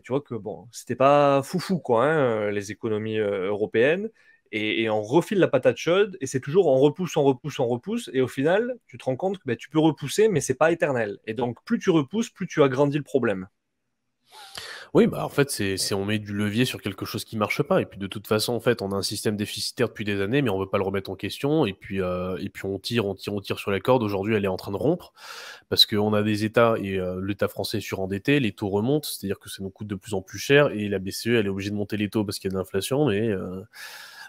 [SPEAKER 1] tu vois que c'était pas foufou, quoi, hein, les économies européennes. Et on refile la patate chaude, et c'est toujours on repousse, on repousse, on repousse. Et au final, tu te rends compte que tu peux repousser, mais c'est pas éternel. Et donc, plus tu repousses, plus tu agrandis le problème.
[SPEAKER 2] Oui, en fait, on met du levier sur quelque chose qui marche pas. Et puis de toute façon, en fait, on a un système déficitaire depuis des années, mais on veut pas le remettre en question. Et puis on tire sur la corde. Aujourd'hui, elle est en train de rompre parce qu'on a des États et l'État français est surendetté, les taux remontent, c'est-à-dire que ça nous coûte de plus en plus cher. Et la BCE, elle est obligée de monter les taux parce qu'il y a de l'inflation,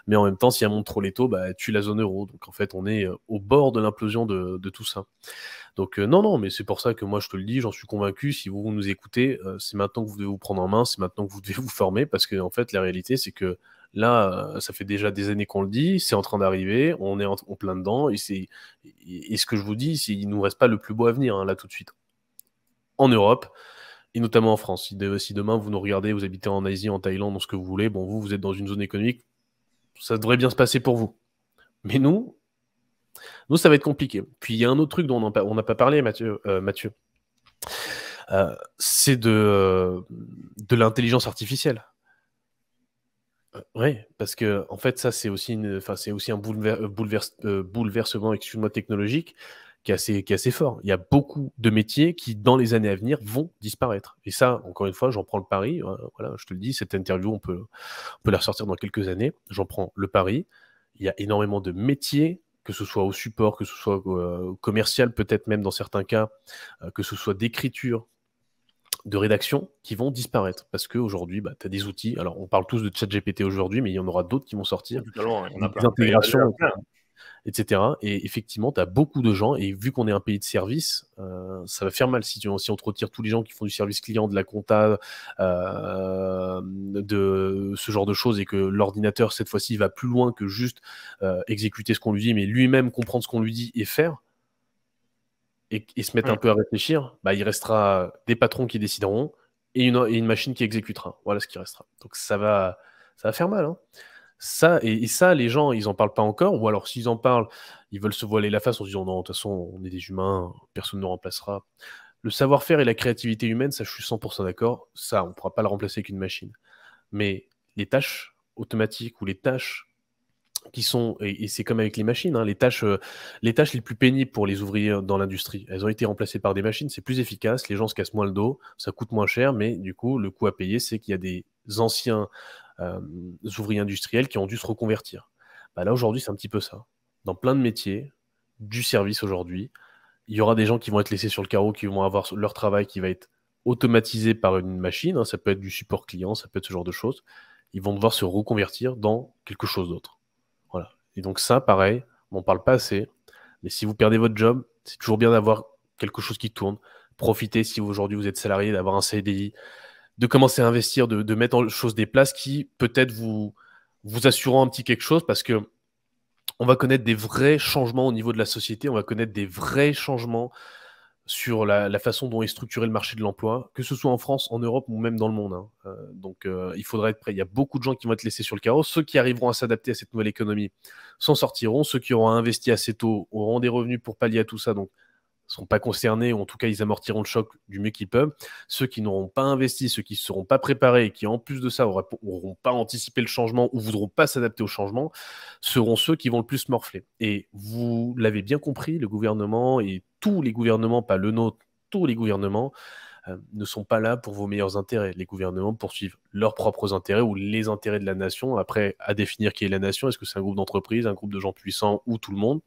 [SPEAKER 2] mais en même temps, si elle monte trop les taux, elle tue la zone euro. Donc en fait, on est au bord de l'implosion de tout ça. Donc non, mais c'est pour ça que moi je te le dis, j'en suis convaincu, si vous nous écoutez, c'est maintenant que vous devez vous prendre en main, c'est maintenant que vous devez vous former, parce que en fait la réalité c'est que là, ça fait déjà des années qu'on le dit, c'est en train d'arriver, on est en plein dedans, et ce que je vous dis, c'est qu'il ne nous reste pas le plus beau avenir, hein, là tout de suite. En Europe, et notamment en France. Si demain vous nous regardez, vous habitez en Asie, en Thaïlande, dans ce que vous voulez, vous êtes dans une zone économique, ça devrait bien se passer pour vous. Mais nous, ça va être compliqué. Puis il y a un autre truc dont on n'a pas parlé, Mathieu. C'est de l'intelligence artificielle. Oui, parce que en fait, ça c'est aussi un bouleversement, excuse-moi, technologique qui est assez fort. Il y a beaucoup de métiers qui, dans les années à venir, vont disparaître. Et ça, encore une fois, j'en prends le pari. Voilà, je te le dis, cette interview, on peut la ressortir dans quelques années. J'en prends le pari. Il y a énormément de métiers, que ce soit au support, que ce soit commercial, peut-être même dans certains cas, que ce soit d'écriture, de rédaction, qui vont disparaître. Parce qu'aujourd'hui, tu as des outils. Alors, on parle tous de ChatGPT aujourd'hui, mais il y en aura d'autres qui vont sortir. Des intégrations, etc. Et effectivement, tu as beaucoup de gens, et vu qu'on est un pays de service, ça va faire mal si on te retire tous les gens qui font du service client, de la compta, de ce genre de choses, et que l'ordinateur, cette fois-ci, va plus loin que juste exécuter ce qu'on lui dit, mais lui-même comprendre ce qu'on lui dit et faire, et se mettre un peu à réfléchir, il restera des patrons qui décideront et une machine qui exécutera. Voilà ce qui restera. Donc ça va faire mal, hein. Ça, et ça, les gens, ils en parlent pas encore, ou alors s'ils en parlent, ils veulent se voiler la face en se disant non, de toute façon, on est des humains, personne ne nous remplacera. Le savoir-faire et la créativité humaine, ça, je suis 100% d'accord. Ça, on ne pourra pas le remplacer avec une machine. Mais les tâches automatiques ou les tâches qui sont, et c'est comme avec les machines, hein, les tâches les plus pénibles pour les ouvriers dans l'industrie, elles ont été remplacées par des machines, c'est plus efficace, les gens se cassent moins le dos, ça coûte moins cher, mais du coup, le coût à payer, c'est qu'il y a des anciens euh, ouvriers industriels qui ont dû se reconvertir. Bah là, aujourd'hui, c'est un petit peu ça. Dans plein de métiers, du service aujourd'hui, il y aura des gens qui vont être laissés sur le carreau, qui vont avoir leur travail qui va être automatisé par une machine, hein, ça peut être du support client, ça peut être ce genre de choses. Ils vont devoir se reconvertir dans quelque chose d'autre. Voilà. Et donc ça, pareil, on n'en parle pas assez, mais si vous perdez votre job, c'est toujours bien d'avoir quelque chose qui tourne. Profitez, si aujourd'hui vous êtes salarié, d'avoir un CDI, de commencer à investir, de mettre en chose des places qui peut-être vous assureront un petit quelque chose, parce que on va connaître des vrais changements au niveau de la société, on va connaître des vrais changements sur la façon dont est structuré le marché de l'emploi, que ce soit en France, en Europe ou même dans le monde, hein. Donc il faudra être prêt. Il y a beaucoup de gens qui vont être laissés sur le carreau. Ceux qui arriveront à s'adapter à cette nouvelle économie s'en sortiront. Ceux qui auront investi assez tôt auront des revenus pour pallier à tout ça, donc ne seront pas concernés, ou en tout cas ils amortiront le choc du mieux qu'ils peuvent. Ceux qui n'auront pas investi, ceux qui ne seront pas préparés et qui en plus de ça n'auront pas anticipé le changement ou voudront pas s'adapter au changement, seront ceux qui vont le plus morfler. Et vous l'avez bien compris, le gouvernement et tous les gouvernements, pas le nôtre, tous les gouvernements, ne sont pas là pour vos meilleurs intérêts. Les gouvernements poursuivent leurs propres intérêts ou les intérêts de la nation. Après, à définir qui est la nation, est-ce que c'est un groupe d'entreprises, un groupe de gens puissants ou tout le monde?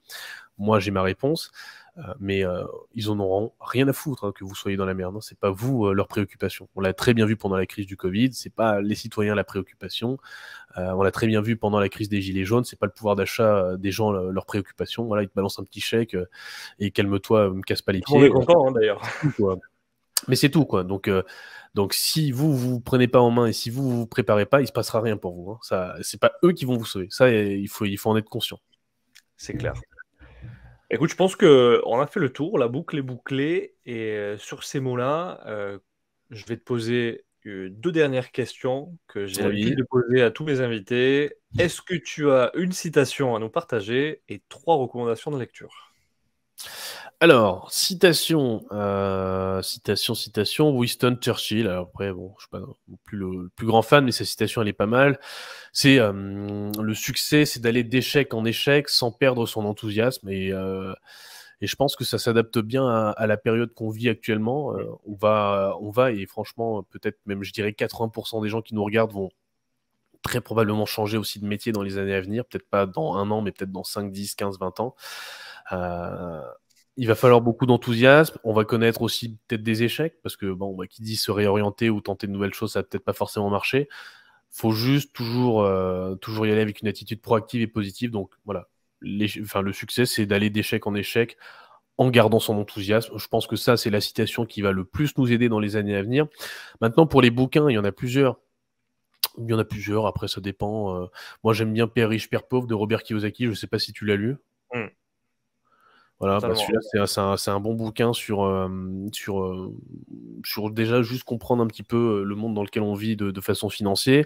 [SPEAKER 2] Moi, j'ai ma réponse. Mais ils en auront rien à foutre, hein, que vous soyez dans la merde. Hein. C'est pas vous leur préoccupation. On l'a très bien vu pendant la crise du Covid. C'est pas les citoyens la préoccupation. On l'a très bien vu pendant la crise des gilets jaunes. C'est pas le pouvoir d'achat des gens leur préoccupation. Voilà, ils te balancent un petit chèque et calme-toi, me casse pas les
[SPEAKER 1] Tout le monde est
[SPEAKER 2] pieds.
[SPEAKER 1] content, hein, d'ailleurs.
[SPEAKER 2] Mais c'est tout, quoi. Donc si vous prenez pas en main et si vous préparez pas, il se passera rien pour vous. Hein. Ça, c'est pas eux qui vont vous sauver. Ça, il faut en être conscient.
[SPEAKER 1] C'est clair. Écoute, je pense qu'on a fait le tour, la boucle est bouclée, et sur ces mots-là, je vais te poser deux dernières questions que j'ai l'habitude
[SPEAKER 2] Oui.
[SPEAKER 1] de poser à tous mes invités. Est-ce que tu as une citation à nous partager et trois recommandations de lecture?
[SPEAKER 2] Alors, citation, Winston Churchill. Alors après, bon, je suis pas non plus le plus grand fan, mais sa citation, elle est pas mal. C'est le succès, c'est d'aller d'échec en échec sans perdre son enthousiasme. Et je pense que ça s'adapte bien à la période qu'on vit actuellement. On va, et franchement, peut-être même, je dirais, 80% des gens qui nous regardent vont très probablement changer aussi de métier dans les années à venir. Peut-être pas dans un an, mais peut-être dans 5, 10, 15, 20 ans. Euh, il va falloir beaucoup d'enthousiasme. On va connaître aussi peut-être des échecs, parce que bon, qui dit se réorienter ou tenter de nouvelles choses, ça va peut-être pas forcément marcher. Faut juste toujours y aller avec une attitude proactive et positive. Donc voilà, le succès, c'est d'aller d'échec en échec en gardant son enthousiasme. Je pense que ça, c'est la citation qui va le plus nous aider dans les années à venir. Maintenant, pour les bouquins, il y en a plusieurs. Il y en a plusieurs, après ça dépend. Moi, j'aime bien Père riche, Père pauvre de Robert Kiyosaki. Je ne sais pas si tu l'as lu.
[SPEAKER 1] Hmm,
[SPEAKER 2] Voilà, bah
[SPEAKER 1] totalement.
[SPEAKER 2] celui-là, c'est un bon bouquin sur déjà juste comprendre un petit peu le monde dans lequel on vit de façon financière.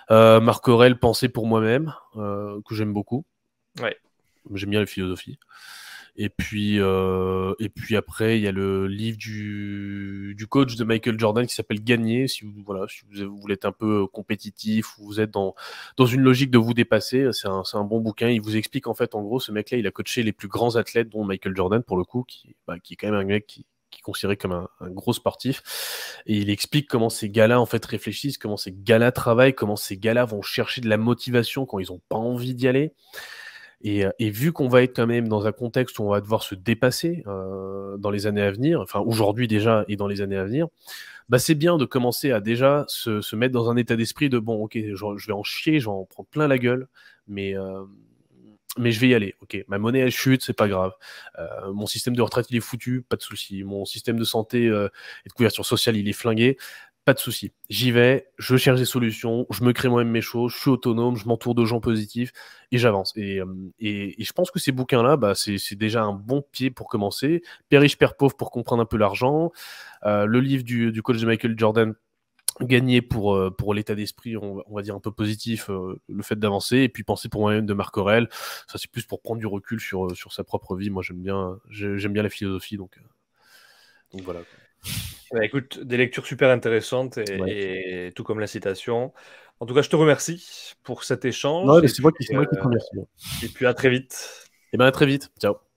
[SPEAKER 2] Marc Aurèle, Penser pour moi-même, que j'aime beaucoup.
[SPEAKER 1] Ouais.
[SPEAKER 2] J'aime bien la philosophie. Et puis après, il y a le livre du coach de Michael Jordan qui s'appelle Gagner. Si vous voulez être un peu compétitif ou vous êtes dans une logique de vous dépasser, c'est un bon bouquin. Il vous explique en fait, en gros, ce mec-là, il a coaché les plus grands athlètes, dont Michael Jordan pour le coup, qui est quand même un mec qui est considéré comme un gros sportif. Et il explique comment ces gars-là en fait réfléchissent, comment ces gars-là travaillent, comment ces gars-là vont chercher de la motivation quand ils n'ont pas envie d'y aller. Et vu qu'on va être quand même dans un contexte où on va devoir se dépasser dans les années à venir, enfin aujourd'hui déjà et dans les années à venir, bah c'est bien de commencer à déjà se mettre dans un état d'esprit de bon, ok, je vais en chier, je vais en prendre plein la gueule, mais je vais y aller. Ok, ma monnaie elle chute, c'est pas grave. Mon système de retraite il est foutu, pas de souci. Mon système de santé et de couverture sociale il est flingué. Pas de souci. J'y vais, je cherche des solutions, je me crée moi-même mes choses, je suis autonome, je m'entoure de gens positifs et j'avance. Et je pense que ces bouquins-là, bah, c'est déjà un bon pied pour commencer. Père riche, Père pauvre pour comprendre un peu l'argent. Le livre du coach de Michael Jordan, gagner pour l'état d'esprit, on va dire un peu positif, le fait d'avancer, et puis penser pour moi-même de Marc Aurèle. Ça, c'est plus pour prendre du recul sur sa propre vie. Moi, j'aime bien la philosophie, donc voilà.
[SPEAKER 1] Bah, écoute, des lectures super intéressantes
[SPEAKER 2] Ouais.
[SPEAKER 1] et tout comme la citation. En tout cas, je te remercie pour cet
[SPEAKER 2] Ouais,
[SPEAKER 1] échange
[SPEAKER 2] bah, c'est moi qui te remercie.
[SPEAKER 1] et puis à très vite.
[SPEAKER 2] Et ben à très vite. Ciao.